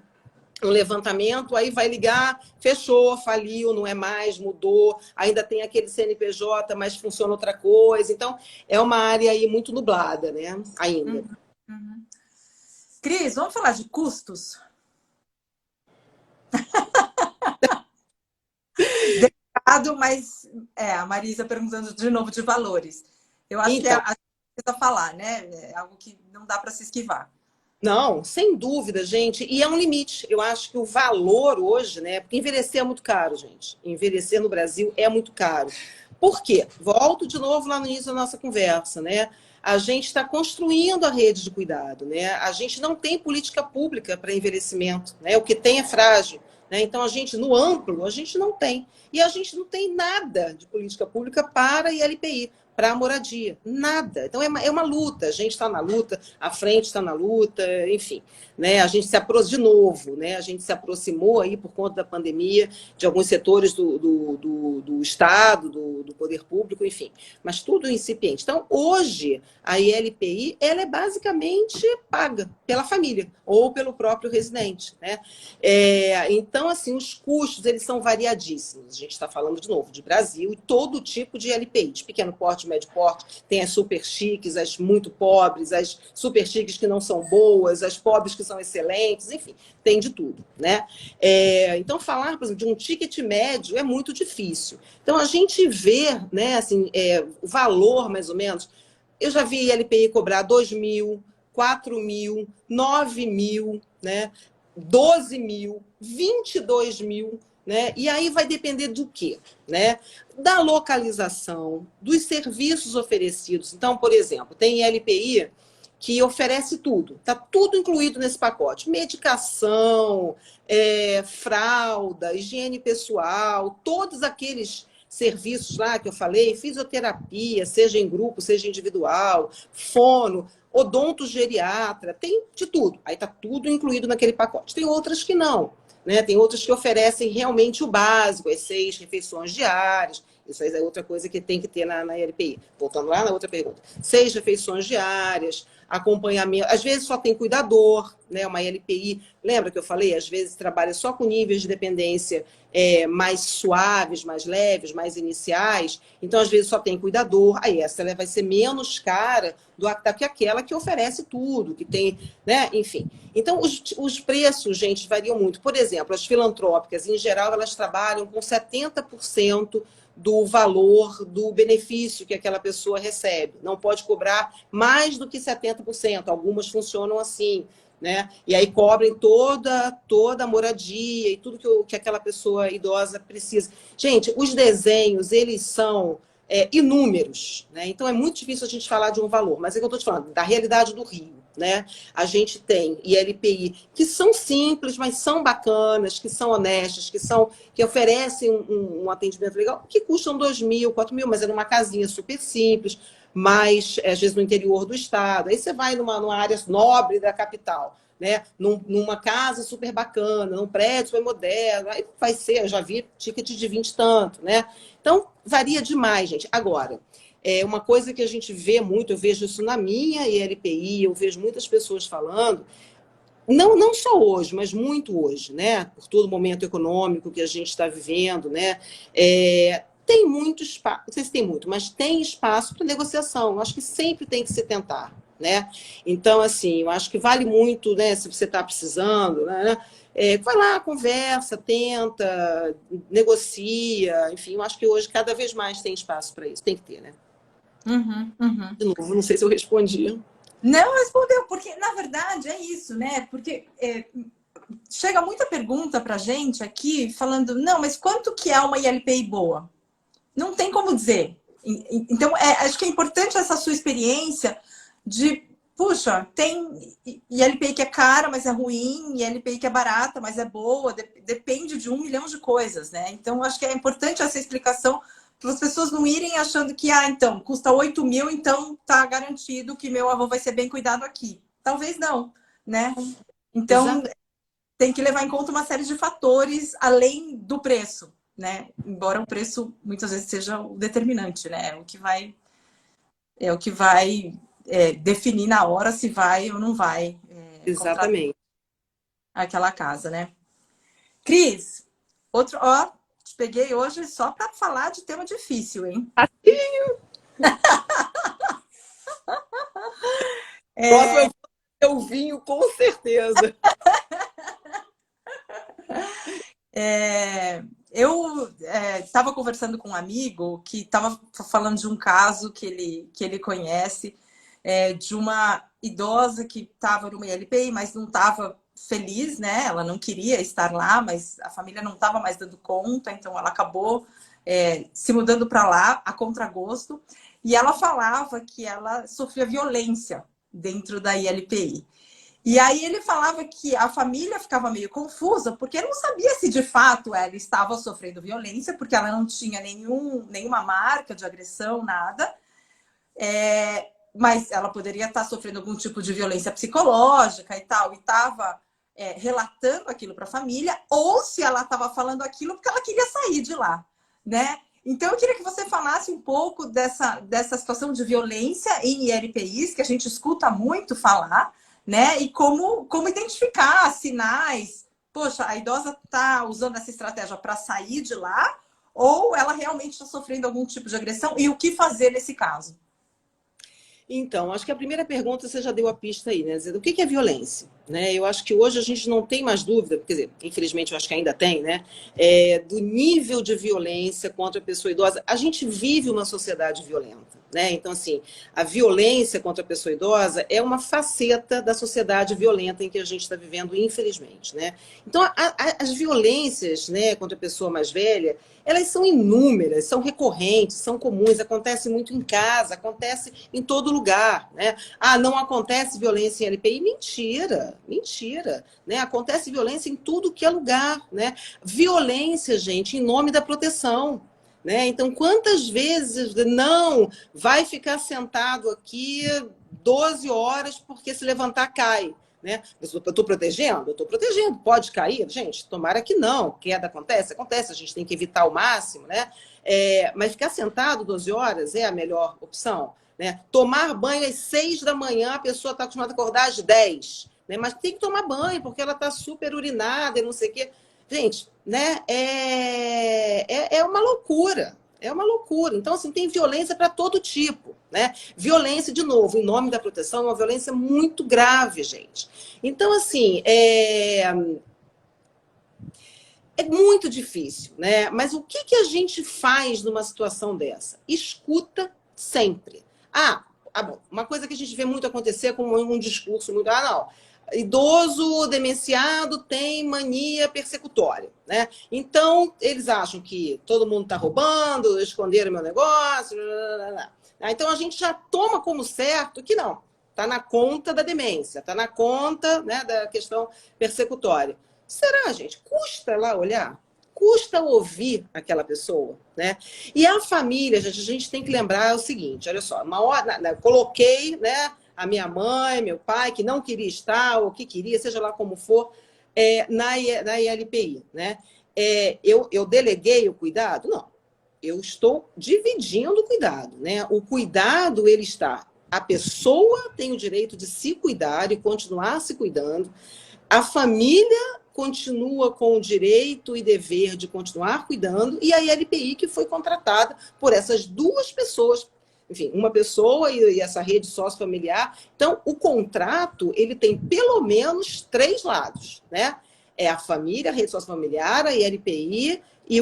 levantamento, aí vai ligar, fechou, faliu, não é mais, mudou, ainda tem aquele CNPJ, mas funciona outra coisa. Então, é uma área aí muito nublada, né? Ainda. Uhum. Cris, vamos falar de custos? Delicado, mas a Marisa perguntando de novo de valores. Eu acho Então, que a gente precisa falar, né? É algo que não dá para se esquivar. não, sem dúvida, gente. E é um limite. Eu acho que o valor hoje, né? Porque envelhecer é muito caro, gente. Envelhecer no Brasil é muito caro. Por quê? Volto de novo lá no início da nossa conversa, né? A gente está construindo a rede de cuidado, né? A gente não tem política pública para envelhecimento, né? O que tem é frágil, né? Então, a gente, no amplo, a gente não tem. E a gente não tem nada de política pública para a ILPI, para a moradia. Nada. Então, é uma luta. A gente está na luta, a frente está na luta, enfim. Né? A gente se aproximou de novo, né? A gente se aproximou aí por conta da pandemia de alguns setores do Estado, do poder público, enfim. Mas tudo incipiente. Então, hoje, a ILPI ela é basicamente paga pela família ou pelo próprio residente. Né? Então, assim, os custos eles são variadíssimos. A gente está falando, de novo, de Brasil e todo tipo de ILPI, de pequeno porte, médio porte, tem as super chiques, as muito pobres, as super chiques que não são boas, as pobres que são excelentes, enfim, tem de tudo, né? Então, falar, por exemplo, de um ticket médio é muito difícil. Então, a gente vê, né, assim, o valor, mais ou menos, eu já vi ILPI cobrar 2 mil, 4 mil, 9 mil, né? 12 mil, 22 mil, né? E aí vai depender do quê? Né? Da localização, dos serviços oferecidos. Então, por exemplo, tem LPI que oferece tudo, está tudo incluído nesse pacote: medicação, fralda, higiene pessoal, todos aqueles serviços lá que eu falei, fisioterapia, seja em grupo, seja individual, fono, odontogeriatra, tem de tudo. Aí está tudo incluído naquele pacote. Tem outras que não, né? Tem outras que oferecem realmente o básico, as 6 refeições diárias. Isso aí é outra coisa que tem que ter na LPI. Voltando lá na outra pergunta. 6 refeições diárias, acompanhamento. Às vezes só tem cuidador, né? Uma LPI. Lembra que eu falei? Às vezes trabalha só com níveis de dependência mais suaves, mais leves, mais iniciais. Então, às vezes, só tem cuidador. Aí essa ela vai ser menos cara do que aquela que oferece tudo, que tem, né? Enfim. Então, os preços, gente, variam muito. Por exemplo, as filantrópicas, em geral, elas trabalham com 70% do valor do benefício que aquela pessoa recebe. Não pode cobrar mais do que 70%. Algumas funcionam assim, né? E aí cobrem toda a moradia e tudo que aquela pessoa idosa precisa. Gente, os desenhos, eles são inúmeros, né? Então é muito difícil a gente falar de um valor, mas é que eu estou te falando, da realidade do Rio, né? A gente tem ILPI que são simples, mas são bacanas, que são honestas, que oferecem um atendimento legal, que custam 2 mil, 4 mil, mas é numa casinha super simples, mas às vezes no interior do estado. Aí você vai numa área nobre da capital, né? Numa casa super bacana, num prédio super moderno, aí vai ser, eu já vi ticket de 20 e tanto, né? Então, varia demais, gente. Agora, uma coisa que a gente vê muito, eu vejo isso na minha ILPI, eu vejo muitas pessoas falando, não só hoje, mas muito hoje, né? Por todo o momento econômico que a gente está vivendo, né? Tem muito espaço, não sei se tem muito, mas tem espaço para negociação. Eu acho que sempre tem que se tentar, né? Então, assim, eu acho que vale muito, né? Se você está precisando, né? Vai lá, conversa, tenta, negocia, enfim, eu acho que hoje cada vez mais tem espaço para isso, tem que ter, né? Uhum, uhum. De novo, não sei se eu respondi. Não respondeu, porque na verdade é isso, né? Porque chega muita pergunta pra gente aqui falando, não, mas quanto que é uma ILPI boa? Não tem como dizer. Então, acho que é importante essa sua experiência de, puxa, tem ILPI que é cara, mas é ruim, ILPI que é barata, mas é boa, depende de 1 milhão de coisas, né? Então, acho que é importante essa explicação para as pessoas não irem achando que, então, custa 8 mil, então tá garantido que meu avô vai ser bem cuidado aqui. Talvez não, né? Então, Exato. tem que levar em conta uma série de fatores além do preço, né? Embora o preço muitas vezes seja o determinante, né? É o que vai definir na hora se vai ou não vai comprar Exatamente. aquela casa, né? Cris, ó, te peguei hoje só para falar de tema difícil, hein? Próximo eu vou ter o vinho, com certeza. Eu estava conversando com um amigo que estava falando de um caso que ele conhece, de uma idosa que estava numa ILPI, mas não estava feliz, né? Ela não queria estar lá, mas a família não estava mais dando conta, então ela acabou se mudando para lá a contragosto. E ela falava que ela sofria violência dentro da ILPI. E aí ele falava que a família ficava meio confusa, porque não sabia se de fato ela estava sofrendo violência, porque ela não tinha nenhuma marca de agressão, nada. Mas ela poderia estar sofrendo algum tipo de violência psicológica e tal, e estava relatando aquilo para a família, ou se ela estava falando aquilo porque ela queria sair de lá, né? Então, eu queria que você falasse um pouco dessa situação de violência em ILPIs, que a gente escuta muito falar, né? E como identificar sinais. Poxa, a idosa está usando essa estratégia para sair de lá, ou ela realmente está sofrendo algum tipo de agressão, e o que fazer nesse caso? Então, acho que a primeira pergunta você já deu a pista aí, né? O que é violência? Né? Eu acho que hoje a gente não tem mais dúvida, quer dizer, infelizmente eu acho que ainda tem, né? Do nível de violência contra a pessoa idosa. A gente vive uma sociedade violenta, né? Então, assim, a violência contra a pessoa idosa é uma faceta da sociedade violenta em que a gente está vivendo, infelizmente, né? Então, as violências, né, contra a pessoa mais velha, elas são inúmeras, são recorrentes, são comuns, acontece muito em casa, acontece em todo lugar, né? Não acontece violência em LPI? Mentira, mentira, né? Acontece violência em tudo que é lugar, né? Violência, gente, em nome da proteção, né? Então, quantas vezes não vai ficar sentado aqui 12 horas porque se levantar cai? Né? Eu estou protegendo? Eu estou protegendo. Pode cair? Gente, tomara que não. Queda acontece? Acontece. A gente tem que evitar ao máximo, né? Mas ficar sentado 12 horas é a melhor opção. Né? Tomar banho às 6 da manhã, a pessoa está acostumada a acordar às 10. Né? Mas tem que tomar banho, porque ela está super urinada e não sei o quê. Gente, né? É uma loucura. É uma loucura. Então, assim, tem violência para todo tipo, né? Violência, de novo, em nome da proteção, é uma violência muito grave, gente. Então, assim, é muito difícil, né? Mas o que a gente faz numa situação dessa? Escuta sempre. Bom, uma coisa que a gente vê muito acontecer com um discurso muito... não, idoso demenciado tem mania persecutória, né? Então, eles acham que todo mundo está roubando, esconderam meu negócio, blá, blá, blá. Então, a gente já toma como certo que não, está na conta da demência, está na conta, né, da questão persecutória. Será, gente? Custa lá olhar? Custa ouvir aquela pessoa, né? E a família, gente, a gente tem que lembrar o seguinte, olha só, uma hora, coloquei, né, a minha mãe, meu pai, que não queria estar, ou que queria, seja lá como for, na ILPI, né? Eu deleguei o cuidado? Não. Eu estou dividindo o cuidado, né? O cuidado, ele está... A pessoa tem o direito de se cuidar e continuar se cuidando. A família continua com o direito e dever de continuar cuidando, e a ILPI que foi contratada por essas duas pessoas, enfim, uma pessoa e essa rede sócio-familiar. Então, o contrato, ele tem pelo menos três lados, né? É a família, a rede sócio-familiar, a ILPI e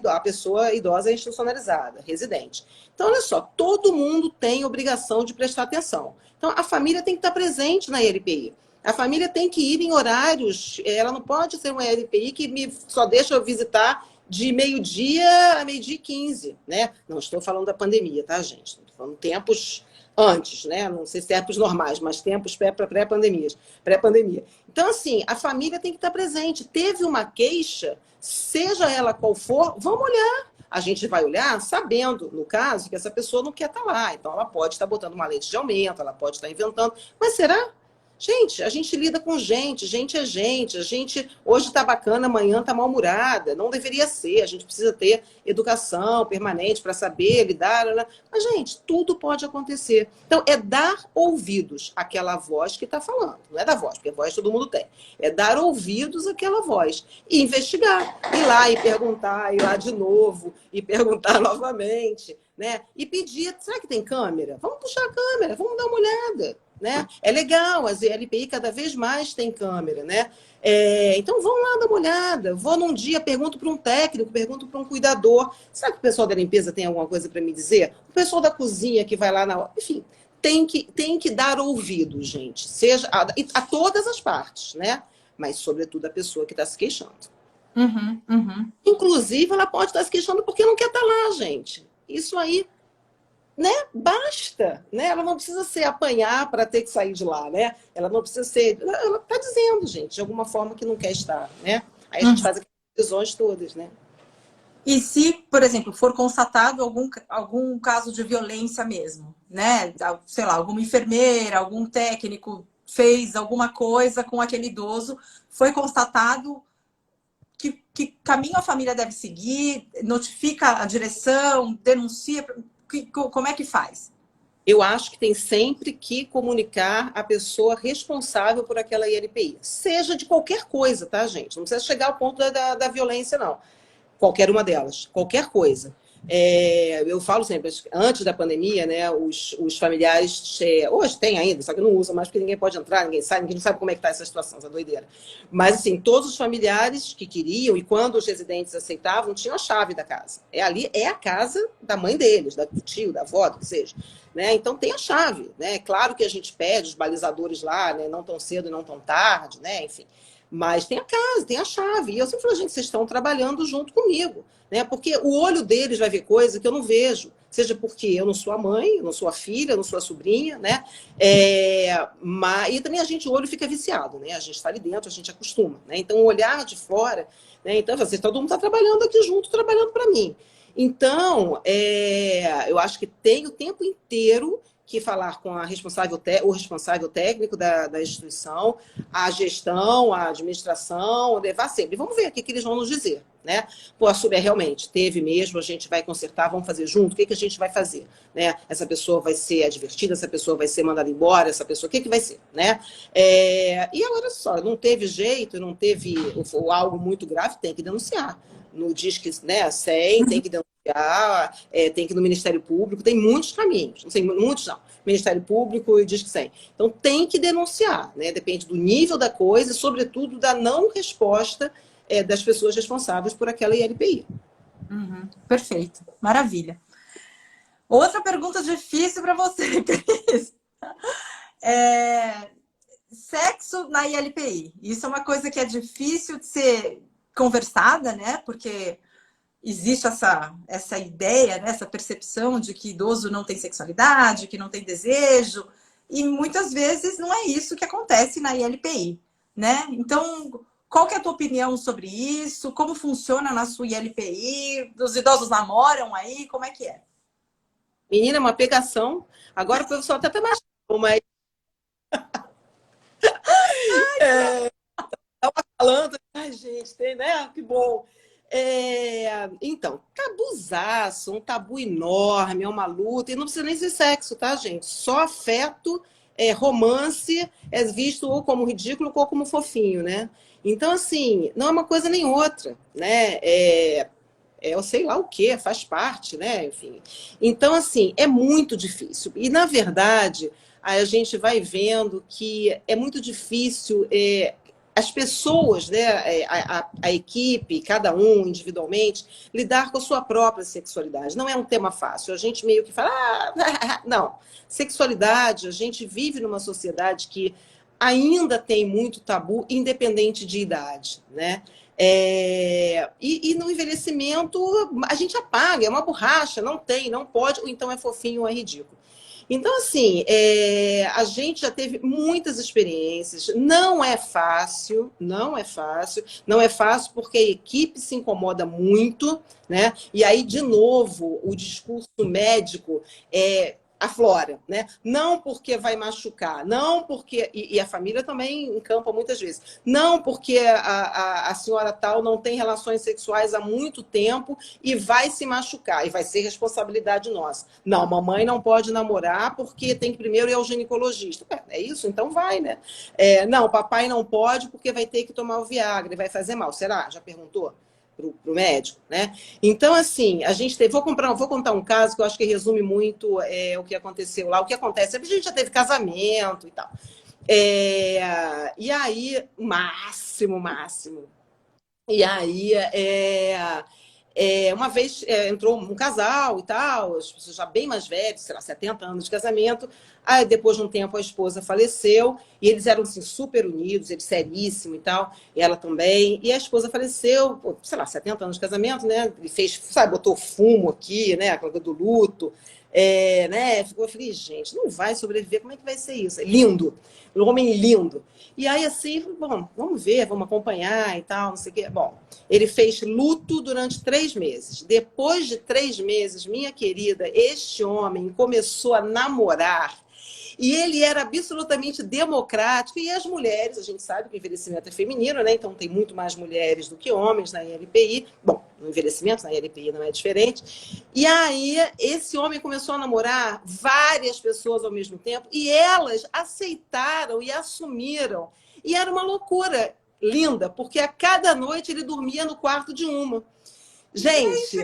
a pessoa idosa institucionalizada, residente. Então, olha só, todo mundo tem obrigação de prestar atenção. Então, a família tem que estar presente na ILPI. A família tem que ir em horários, ela não pode ser uma LPI que só deixa eu visitar de meio-dia a meio-dia e 15, né? Não estou falando da pandemia, tá, gente? Estou falando tempos antes, né? Não sei se tempos normais, mas tempos pré-pandemia. Então, assim, a família tem que estar presente. Teve uma queixa, seja ela qual for, vamos olhar. A gente vai olhar sabendo, no caso, que essa pessoa não quer estar lá. Então, ela pode estar botando uma leite de aumento, ela pode estar inventando. Mas será? Gente, a gente lida com gente, gente é gente, a gente hoje está bacana, amanhã está mal-humorada, não deveria ser, a gente precisa ter educação permanente para saber lidar, né? Mas, gente, tudo pode acontecer. Então, é dar ouvidos àquela voz que está falando, não é da voz, porque a voz todo mundo tem, é dar ouvidos àquela voz e investigar, ir lá e perguntar, ir lá de novo, e perguntar novamente, né? E pedir, será que tem câmera? Vamos puxar a câmera, vamos dar uma olhada. Né? É legal, as LPI cada vez mais tem câmera, né? Então vão lá dar uma olhada. Vou num dia, pergunto para um técnico, pergunto para um cuidador. Será que o pessoal da limpeza tem alguma coisa para me dizer? O pessoal da cozinha que vai lá na hora. Enfim, tem que dar ouvido, gente. Seja a todas as partes, né? Mas, sobretudo, a pessoa que está se queixando. Uhum, uhum. Inclusive, ela pode estar se queixando porque não quer estar lá, gente. Isso aí, né? Basta, né? Ela não precisa se apanhar para ter que sair de lá, né? Ela não precisa ser. Ela está dizendo, gente, de alguma forma que não quer estar, né? Aí a gente faz aquelas decisões todas, né? E se, por exemplo, for constatado algum caso de violência mesmo, né? Sei lá, alguma enfermeira, algum técnico fez alguma coisa com aquele idoso, foi constatado, que caminho a família deve seguir, notifica a direção, denuncia, como é que faz? Eu acho que tem sempre que comunicar a pessoa responsável por aquela ILPI. Seja de qualquer coisa, tá, gente? Não precisa chegar ao ponto da violência, não. Qualquer uma delas, qualquer coisa. Eu falo sempre, antes da pandemia, né, os familiares, hoje tem ainda, só que não usa mais porque ninguém pode entrar, ninguém não sabe como é que está essa situação, essa doideira. Mas, assim, todos os familiares que queriam, e quando os residentes aceitavam, tinham a chave da casa. Ali é a casa da mãe deles, do tio, da avó, do que seja. Né? Então, tem a chave. Né? Claro que a gente pede os balizadores lá, né, não tão cedo e não tão tarde, né, enfim. Mas tem a casa, tem a chave. E eu sempre falo, gente, vocês estão trabalhando junto comigo. Né? Porque o olho deles vai ver coisa que eu não vejo. Seja porque eu não sou a mãe, eu não sou a filha, eu não sou a sobrinha, né? E também o olho fica viciado, né? A gente está ali dentro, a gente acostuma. Né? Então, o olhar de fora, né? Então, vocês, todo mundo está trabalhando aqui junto, trabalhando para mim. Então, eu acho que tem o tempo inteiro que falar com o responsável técnico da instituição, a gestão, a administração, levar sempre. Vamos ver o que eles vão nos dizer. Né? Pô, a Sub realmente teve mesmo, a gente vai consertar, vamos fazer junto, o que a gente vai fazer? Né? Essa pessoa vai ser advertida, essa pessoa vai ser mandada embora, essa pessoa, o que vai ser? Né? E agora só, não teve jeito, não teve algo muito grave, tem que denunciar. No Disque, né, 100, tem que denunciar, tem que ir no Ministério Público, tem muitos caminhos, não sei, muitos não, Ministério Público e Disque 100. Então tem que denunciar, né? Depende do nível da coisa e, sobretudo, da não resposta das pessoas responsáveis por aquela ILPI. Uhum, perfeito, maravilha. Outra pergunta difícil para você, Cris. Sexo na ILPI. Isso é uma coisa que é difícil de ser conversada, né? Porque existe essa ideia, né? Essa percepção de que idoso não tem sexualidade, que não tem desejo, e muitas vezes não é isso que acontece na ILPI, né? Então, qual que é a tua opinião sobre isso? Como funciona na sua ILPI? Os idosos namoram aí? Como é que é? Menina, uma pegação. Agora o pessoal até tá mais... Mas... Tava falando... Ai, gente, tem, né? Que bom. Então, tabuzaço, um tabu enorme, é uma luta, e não precisa nem ser sexo, tá, gente? Só afeto romance é visto ou como ridículo ou como fofinho, né? Então, assim, não é uma coisa nem outra, né? Eu sei lá o que, faz parte, né? Enfim. Então, assim, é muito difícil. E, na verdade, aí a gente vai vendo que é muito difícil as pessoas, né, a equipe, cada um individualmente, lidar com a sua própria sexualidade. Não é um tema fácil. A gente meio que fala, não. Sexualidade, a gente vive numa sociedade que ainda tem muito tabu, independente de idade, né? E no envelhecimento a gente apaga, é uma borracha, não tem, não pode, ou então é fofinho ou é ridículo. Então, assim, a gente já teve muitas experiências, não é fácil, não é fácil, não é fácil porque a equipe se incomoda muito, né? E aí, de novo, o discurso médico aflora, né? Não porque vai machucar, não porque. E a família também encampa muitas vezes. Não porque a senhora tal não tem relações sexuais há muito tempo e vai se machucar, e vai ser responsabilidade nossa. Não, mamãe não pode namorar porque tem que primeiro ir ao ginecologista. É isso? Então vai, né? Não, papai não pode porque vai ter que tomar o Viagra e vai fazer mal. Será? Já perguntou? Para o médico, né? Então, assim, a gente teve. Vou contar um caso que eu acho que resume muito o que aconteceu lá. O que acontece? A gente já teve casamento e tal. E aí, máximo. E aí, uma vez entrou um casal e tal, as pessoas já bem mais velhas, sei lá, 70 anos de casamento. Aí, depois de um tempo, a esposa faleceu e eles eram assim, super unidos, ele seríssimo e tal, e ela também. E a esposa faleceu, sei lá, 70 anos de casamento, né? Ele fez, sabe, botou fumo aqui, né? Aquela coisa do luto. Né? Eu falei, gente, não vai sobreviver, como é que vai ser isso? É lindo, um homem lindo. E aí, assim, bom, vamos ver, vamos acompanhar e tal, não sei o quê. Bom, ele fez luto durante 3 meses. Depois de 3 meses, minha querida, este homem começou a namorar e ele era absolutamente democrático. E as mulheres, a gente sabe que o envelhecimento é feminino, né? Então tem muito mais mulheres do que homens na ILPI. Bom, no envelhecimento, na ILPI não é diferente. E aí, esse homem começou a namorar várias pessoas ao mesmo tempo e elas aceitaram e assumiram. E era uma loucura linda, porque a cada noite ele dormia no quarto de uma. Gente,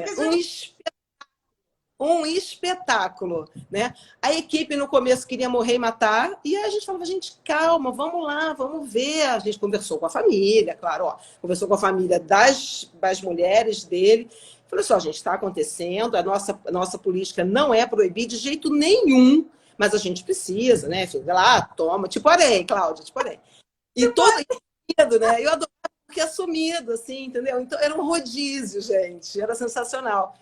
um espetáculo, né? A equipe no começo queria morrer e matar, e a gente falava, gente, calma, vamos lá, vamos ver. A gente conversou com a família, claro, conversou com a família das mulheres dele. Falou assim, gente, está acontecendo, a nossa política não é proibir de jeito nenhum, mas a gente precisa, né? Filho, lá, toma, tipo arém, Cláudia, tipo arém. E todo medo, né? Eu adorava porque assumido, assim, entendeu? Então era um rodízio, gente, era sensacional.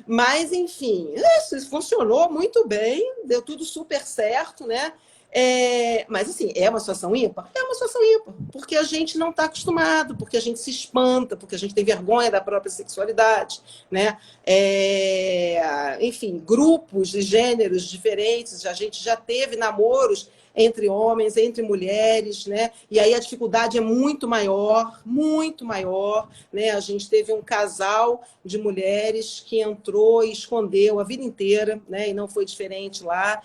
Mas, enfim, isso funcionou muito bem, deu tudo super certo, né? Mas, assim, é uma situação ímpar? É uma situação ímpar, porque a gente não está acostumado, porque a gente se espanta, porque a gente tem vergonha da própria sexualidade, né? Enfim, grupos de gêneros diferentes, a gente já teve namoros entre homens, entre mulheres, né? E aí a dificuldade é muito maior, né? A gente teve um casal de mulheres que entrou e escondeu a vida inteira, né? E não foi diferente lá.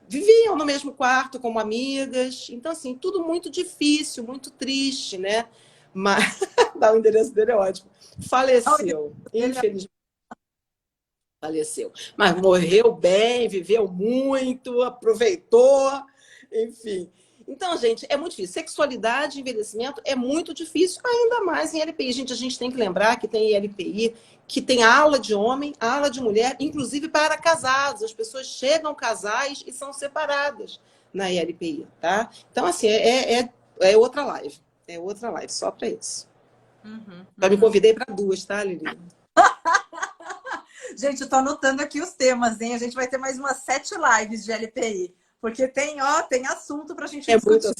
Viviam no mesmo quarto como amigas, então assim, tudo muito difícil, muito triste, né? Mas o endereço dele é ótimo. Faleceu, infelizmente. Faleceu. Mas morreu bem, viveu muito, aproveitou, enfim. Então, gente, é muito difícil. Sexualidade e envelhecimento é muito difícil, ainda mais em LPI. Gente, a gente tem que lembrar que tem LPI, que tem ala de homem, ala de mulher, inclusive para casados. As pessoas chegam casais e são separadas na LPI, tá? Então, assim, é outra live. É outra live, só para isso. Já me convidei para 2, tá, Lili? Gente, eu tô anotando aqui os temas, hein? A gente vai ter mais umas 7 lives de LPI, porque tem assunto para a gente discutir.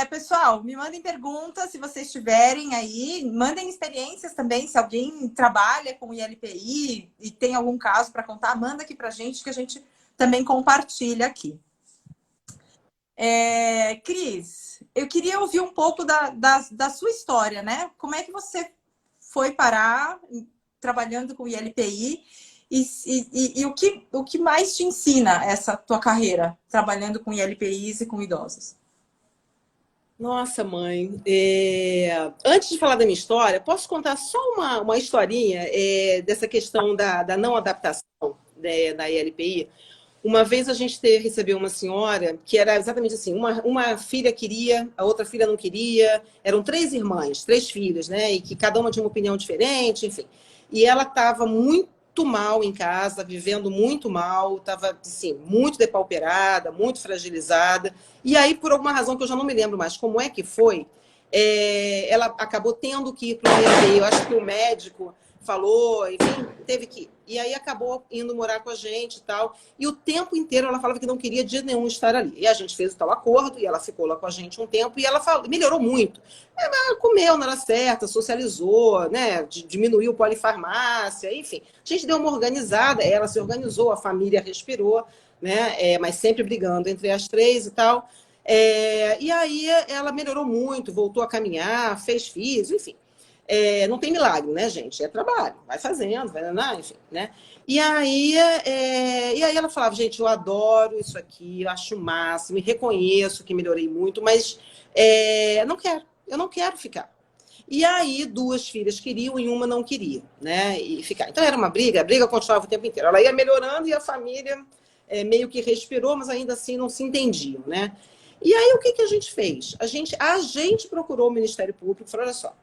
Pessoal, me mandem perguntas se vocês tiverem aí, mandem experiências também, se alguém trabalha com ILPI e tem algum caso para contar, manda aqui para a gente que a gente também compartilha aqui. Cris, eu queria ouvir um pouco da sua história, né? Como é que você foi parar trabalhando com ILPI E o que mais te ensina essa tua carreira, trabalhando com ILPIs e com idosos? Nossa, mãe. Antes de falar da minha história, posso contar só uma historinha dessa questão da não adaptação, né, da ILPI? Uma vez a gente recebeu uma senhora que era exatamente assim, uma filha queria, a outra filha não queria, eram três irmãs, três filhas, né? E que cada uma tinha uma opinião diferente, enfim. E ela estava muito mal em casa, vivendo muito mal, estava assim, muito depauperada, muito fragilizada. E aí, por alguma razão que eu já não me lembro mais como é que foi, ela acabou tendo que ir para o ILPI. Eu acho que o médico falou, enfim, teve que ir. E aí acabou indo morar com a gente e tal. E o tempo inteiro ela falava que não queria de jeito nenhum estar ali. E a gente fez o tal acordo, e ela ficou lá com a gente um tempo, e ela melhorou muito. Ela comeu na hora certa, socializou, né? Diminuiu o polifarmácia, enfim. A gente deu uma organizada, ela se organizou, a família respirou, né? Mas sempre brigando entre as três e tal. E aí ela melhorou muito, voltou a caminhar, fez físio, enfim. Não tem milagre, né, gente? É trabalho, vai fazendo, vai, enfim, né? E aí ela falava, gente, eu adoro isso aqui, eu acho o máximo, e reconheço que melhorei muito, mas eu não quero ficar. E aí duas filhas queriam e uma não queria, né? E ficar. Então era uma briga, a briga continuava o tempo inteiro. Ela ia melhorando e a família meio que respirou, mas ainda assim não se entendiam, né? E aí o que a gente fez? A gente procurou o Ministério Público e falou, olha só,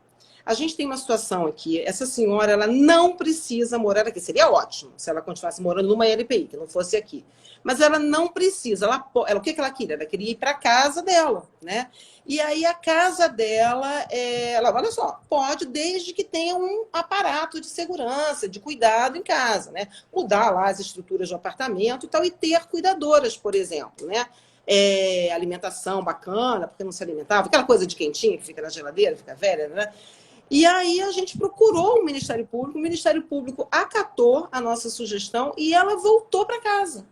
a gente tem uma situação aqui, essa senhora, ela não precisa morar aqui. Seria ótimo se ela continuasse morando numa LPI, que não fosse aqui. Mas ela não precisa. O que ela queria? Ela queria ir para a casa dela, né? E aí a casa dela, ela, olha só, pode desde que tenha um aparato de segurança, de cuidado em casa, né? Mudar lá as estruturas do apartamento e tal, e ter cuidadoras, por exemplo, né? Alimentação bacana, porque não se alimentava, aquela coisa de quentinha que fica na geladeira, fica velha, né? E aí a gente procurou o Ministério Público acatou a nossa sugestão e ela voltou para casa.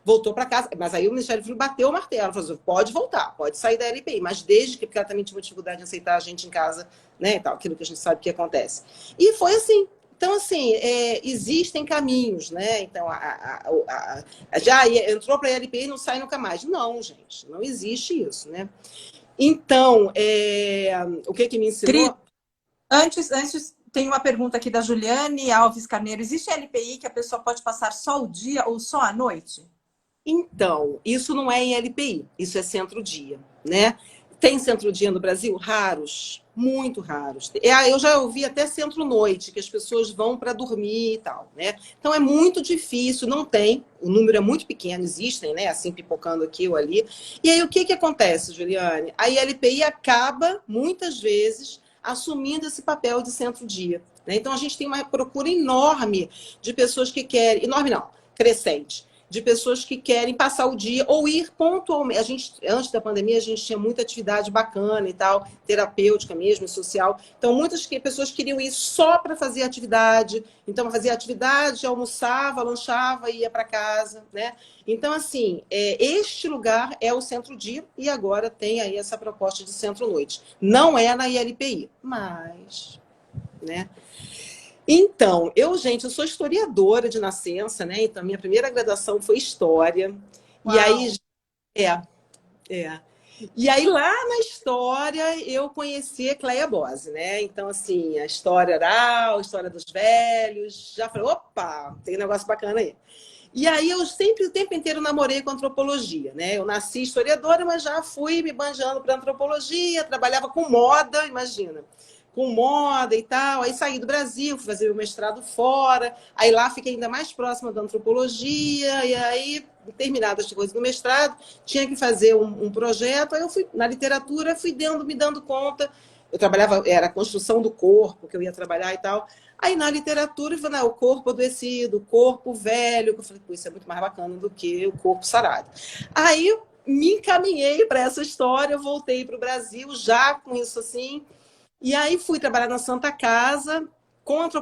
Voltou para casa, mas aí o Ministério Público bateu o martelo, falou assim, pode voltar, pode sair da LPI, mas desde que, porque ela também tinha uma dificuldade em aceitar a gente em casa, né, e tal, aquilo que a gente sabe que acontece. E foi assim. Então, assim, existem caminhos, né? Então, já entrou para a LPI e não sai nunca mais. Não, gente, não existe isso, né? Então, o que me ensinou... Antes, tem uma pergunta aqui da Juliane Alves Carneiro. Existe LPI que a pessoa pode passar só o dia ou só a noite? Então, isso não é em LPI, isso é centro-dia, né? Tem centro-dia no Brasil? Raros, muito raros. Eu já ouvi até centro-noite, que as pessoas vão para dormir e tal, né? Então é muito difícil, não tem, o número é muito pequeno, existem, né? Assim, pipocando aqui ou ali. E aí o que acontece, Juliane? A LPI acaba, muitas vezes, assumindo esse papel de centro-dia, né? Então a gente tem uma procura enorme de pessoas que querem, enorme não, crescente, de pessoas que querem passar o dia ou ir pontualmente. Antes da pandemia, a gente tinha muita atividade bacana e tal, terapêutica mesmo, social. Então, muitas pessoas queriam ir só para fazer atividade. Então, fazia atividade, almoçava, lanchava e ia para casa, né? Então, assim, este lugar é o centro-dia e agora tem aí essa proposta de centro-noite. Não é na ILPI, mas, né? Então, gente, eu sou historiadora de nascença, né? Então, minha primeira graduação foi História. Uau. E aí, é. E aí, lá na História, eu conheci a Cleia Bose, né? Então, assim, a história oral, a história dos velhos. Já falei, opa, tem um negócio bacana aí. E aí, eu sempre, o tempo inteiro, namorei com antropologia, né? Eu nasci historiadora, mas já fui me banjando para antropologia, trabalhava com moda, imagina, com moda e tal. Aí saí do Brasil, fui fazer o mestrado fora. Aí lá fiquei ainda mais próxima da antropologia. E aí, terminadas as coisas do mestrado, tinha que fazer um projeto. Aí eu fui na literatura, fui me dando conta. Eu trabalhava, era a construção do corpo que eu ia trabalhar e tal. Aí na literatura, eu falei, o corpo adoecido, o corpo velho. Eu falei, pô, isso é muito mais bacana do que o corpo sarado. Aí me encaminhei para essa história, voltei para o Brasil já com isso assim. E aí fui trabalhar na Santa Casa.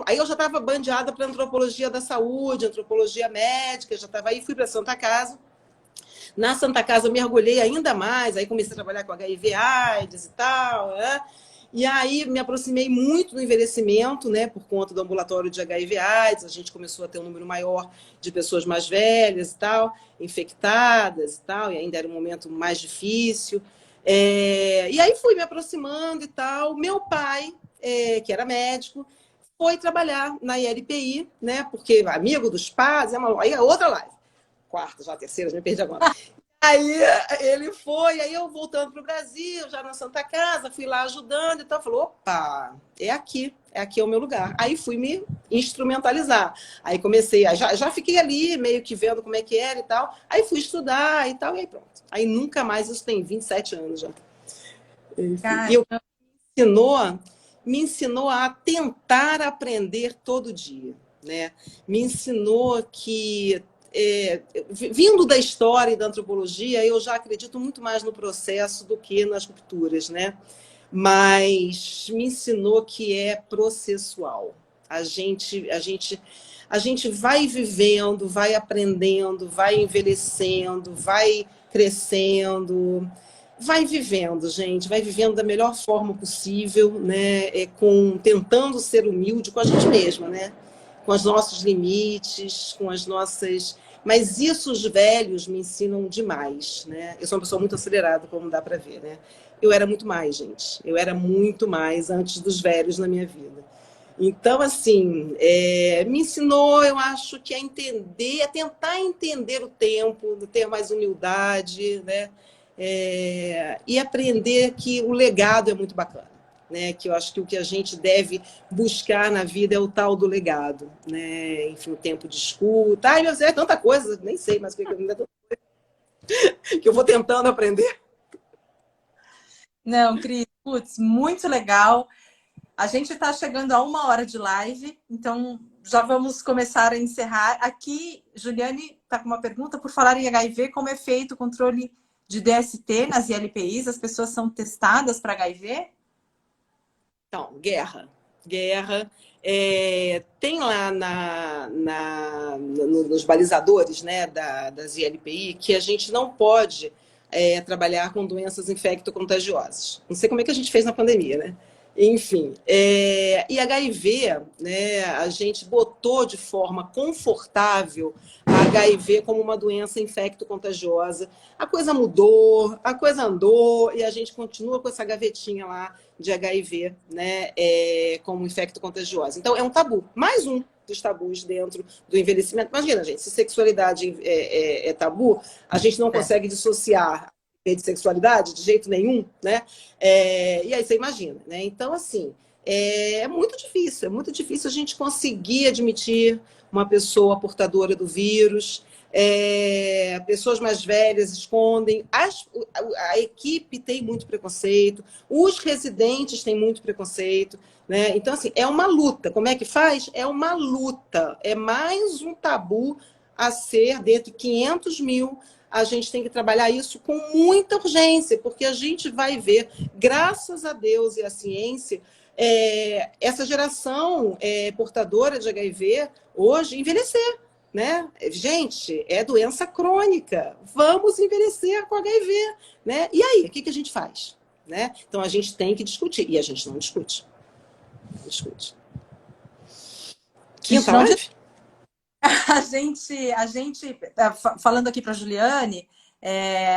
Aí eu já estava bandeada para antropologia da saúde, antropologia médica, já estava aí, fui para a Santa Casa. Na Santa Casa eu mergulhei ainda mais, aí comecei a trabalhar com HIV, AIDS e tal, né? E aí me aproximei muito do envelhecimento, né, por conta do ambulatório de HIV/AIDS. A gente começou a ter um número maior de pessoas mais velhas e tal, infectadas e tal, e ainda era um momento mais difícil. E aí fui me aproximando e tal. Meu pai, que era médico, foi trabalhar na ILPI, né, porque amigo dos pais, aí é outra live. Quarta, já terceira, já me perdi agora. Aí ele foi, aí eu voltando para o Brasil, já na Santa Casa, fui lá ajudando e tal. Falou, opa, é aqui é o meu lugar. Aí fui me instrumentalizar. Aí comecei, já fiquei ali, meio que vendo como é que era e tal. Aí fui estudar e tal, e aí pronto. Aí nunca mais, isso tem 27 anos já. Enfim. E eu me ensinou a tentar aprender todo dia, né? Me ensinou que vindo da história e da antropologia, eu já acredito muito mais no processo do que nas rupturas, né? Mas me ensinou que é processual. A gente vai vivendo, vai aprendendo, vai envelhecendo, vai crescendo, vai vivendo, gente, vai vivendo da melhor forma possível, né? Tentando ser humilde com a gente mesma, né? Com os nossos limites, com as nossas. Mas isso os velhos me ensinam demais, né? Eu sou uma pessoa muito acelerada, como dá para ver, né? Eu era muito mais, gente. Eu era muito mais antes dos velhos na minha vida. Então, assim, me ensinou, eu acho que a entender, a tentar entender o tempo, ter mais humildade, né? E aprender que o legado é muito bacana, né? Que eu acho que o que a gente deve buscar na vida é o tal do legado, né? Enfim, o tempo de escuta. Ai, meu Deus, é tanta coisa, nem sei mais o que que eu vou tentando aprender. Não, Cris, putz, muito legal. A gente está chegando a 1 hora de live, então já vamos começar a encerrar. Aqui, Juliane está com uma pergunta. Por falar em HIV, como é feito o controle de DST nas ILPIs? As pessoas são testadas para HIV? Então, guerra. Tem lá nos balizadores, né, das ILPI que a gente não pode trabalhar com doenças infecto-contagiosas. Não sei como é que a gente fez na pandemia, né? Enfim, e HIV, né, a gente botou de forma confortável a HIV como uma doença infecto-contagiosa. A coisa mudou, a coisa andou e a gente continua com essa gavetinha lá de HIV, né, como infecto-contagiosa. Então, é um tabu, mais um dos tabus dentro do envelhecimento. Imagina, gente, se sexualidade é tabu, a gente não consegue dissociar de sexualidade de jeito nenhum, né? E aí você imagina, né? Então, assim, é muito difícil a gente conseguir admitir uma pessoa portadora do vírus. Pessoas mais velhas escondem, a equipe tem muito preconceito, os residentes têm muito preconceito, né? Então, assim, é uma luta. Como é que faz? É uma luta. É mais um tabu a ser, dentro de 500 mil, a gente tem que trabalhar isso com muita urgência, porque a gente vai ver, graças a Deus e à ciência, essa geração portadora de HIV hoje envelhecer. Né? Gente, é doença crônica. Vamos envelhecer com HIV. Né? E aí, o que a gente faz? Né? Então, a gente tem que discutir. E a gente não discute. Não discute. Quinta live? A gente falando aqui para a Juliane,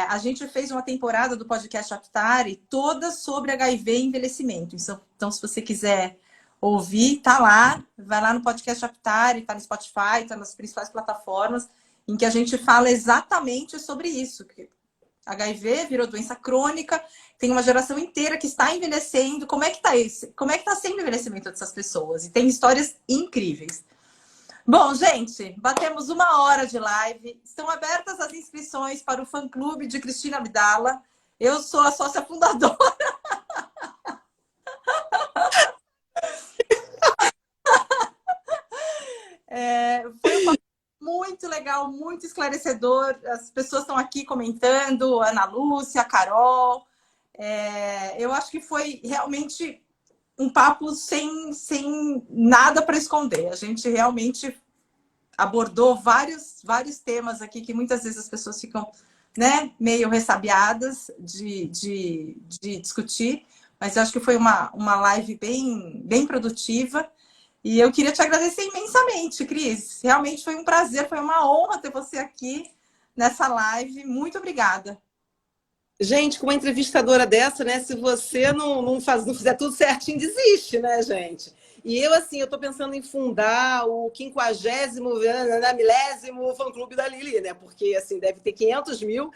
a gente fez uma temporada do podcast Aptare toda sobre HIV e envelhecimento. Então, se você quiser ouvir, tá lá, vai lá no podcast Aptare, tá no Spotify, tá nas principais plataformas, em que a gente fala exatamente sobre isso. Que HIV virou doença crônica, tem uma geração inteira que está envelhecendo. Como é que tá isso? Como é que tá sendo o envelhecimento dessas pessoas? E tem histórias incríveis. Bom, gente, batemos 1 hora de live. Estão abertas as inscrições para o fã-clube de Cristina Abdala. Eu sou a sócia fundadora. Foi um papo muito legal, muito esclarecedor. As pessoas estão aqui comentando, Ana Lúcia, a Carol. Eu acho que foi realmente um papo sem nada para esconder. A gente realmente abordou vários temas aqui que muitas vezes as pessoas ficam, né, meio ressabiadas de discutir, Mas eu acho que foi uma live bem produtiva. E eu queria te agradecer imensamente, Cris. Realmente foi um prazer, foi uma honra ter você aqui nessa live. Muito obrigada. Gente, com uma entrevistadora dessa, né? Se você não fizer tudo certinho, desiste, né, gente? E eu, assim, eu tô pensando em fundar o 50º, né, milésimo fã-clube da Lili, né? Porque, assim, deve ter 500 mil,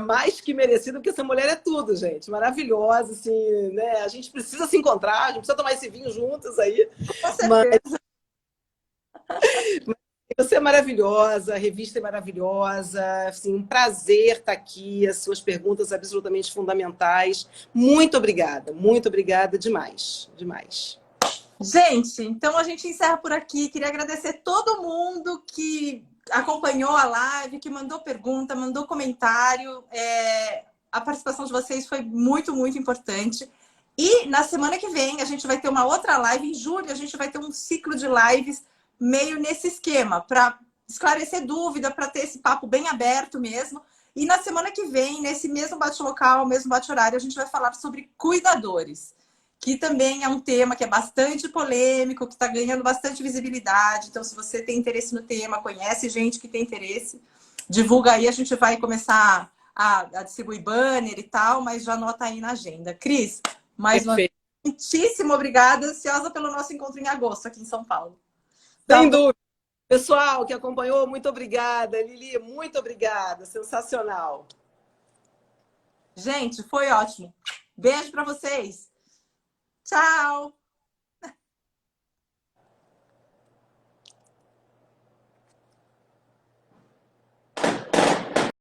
mais que merecido, porque essa mulher é tudo, gente. Maravilhosa, assim, né? A gente precisa se encontrar, a gente precisa tomar esse vinho juntos aí. Com Mas certeza. você é maravilhosa, a revista é maravilhosa, assim, um prazer estar aqui, as suas perguntas absolutamente fundamentais. Muito obrigada demais, demais. Gente, então a gente encerra por aqui. Queria agradecer todo mundo que acompanhou a live, que mandou pergunta, mandou comentário. A participação de vocês foi muito importante. E na semana que vem a gente vai ter uma outra live. Em julho a gente vai ter um ciclo de lives meio nesse esquema, para esclarecer dúvida, para ter esse papo bem aberto mesmo. E na semana que vem, nesse mesmo bate-local, mesmo bate-horário, a gente vai falar sobre cuidadores, que também é um tema que é bastante polêmico, que está ganhando bastante visibilidade. Então, se você tem interesse no tema, conhece gente que tem interesse, divulga aí, a gente vai começar a distribuir banner e tal, mas já anota aí na agenda. Cris, mais uma vez, Perfeito. muitíssimo obrigada, ansiosa pelo nosso encontro em agosto aqui em São Paulo. Tá Sem bom? dúvida. Pessoal que acompanhou, muito obrigada. Lili, muito obrigada. Sensacional. Gente, foi ótimo. Beijo para vocês. Tchau!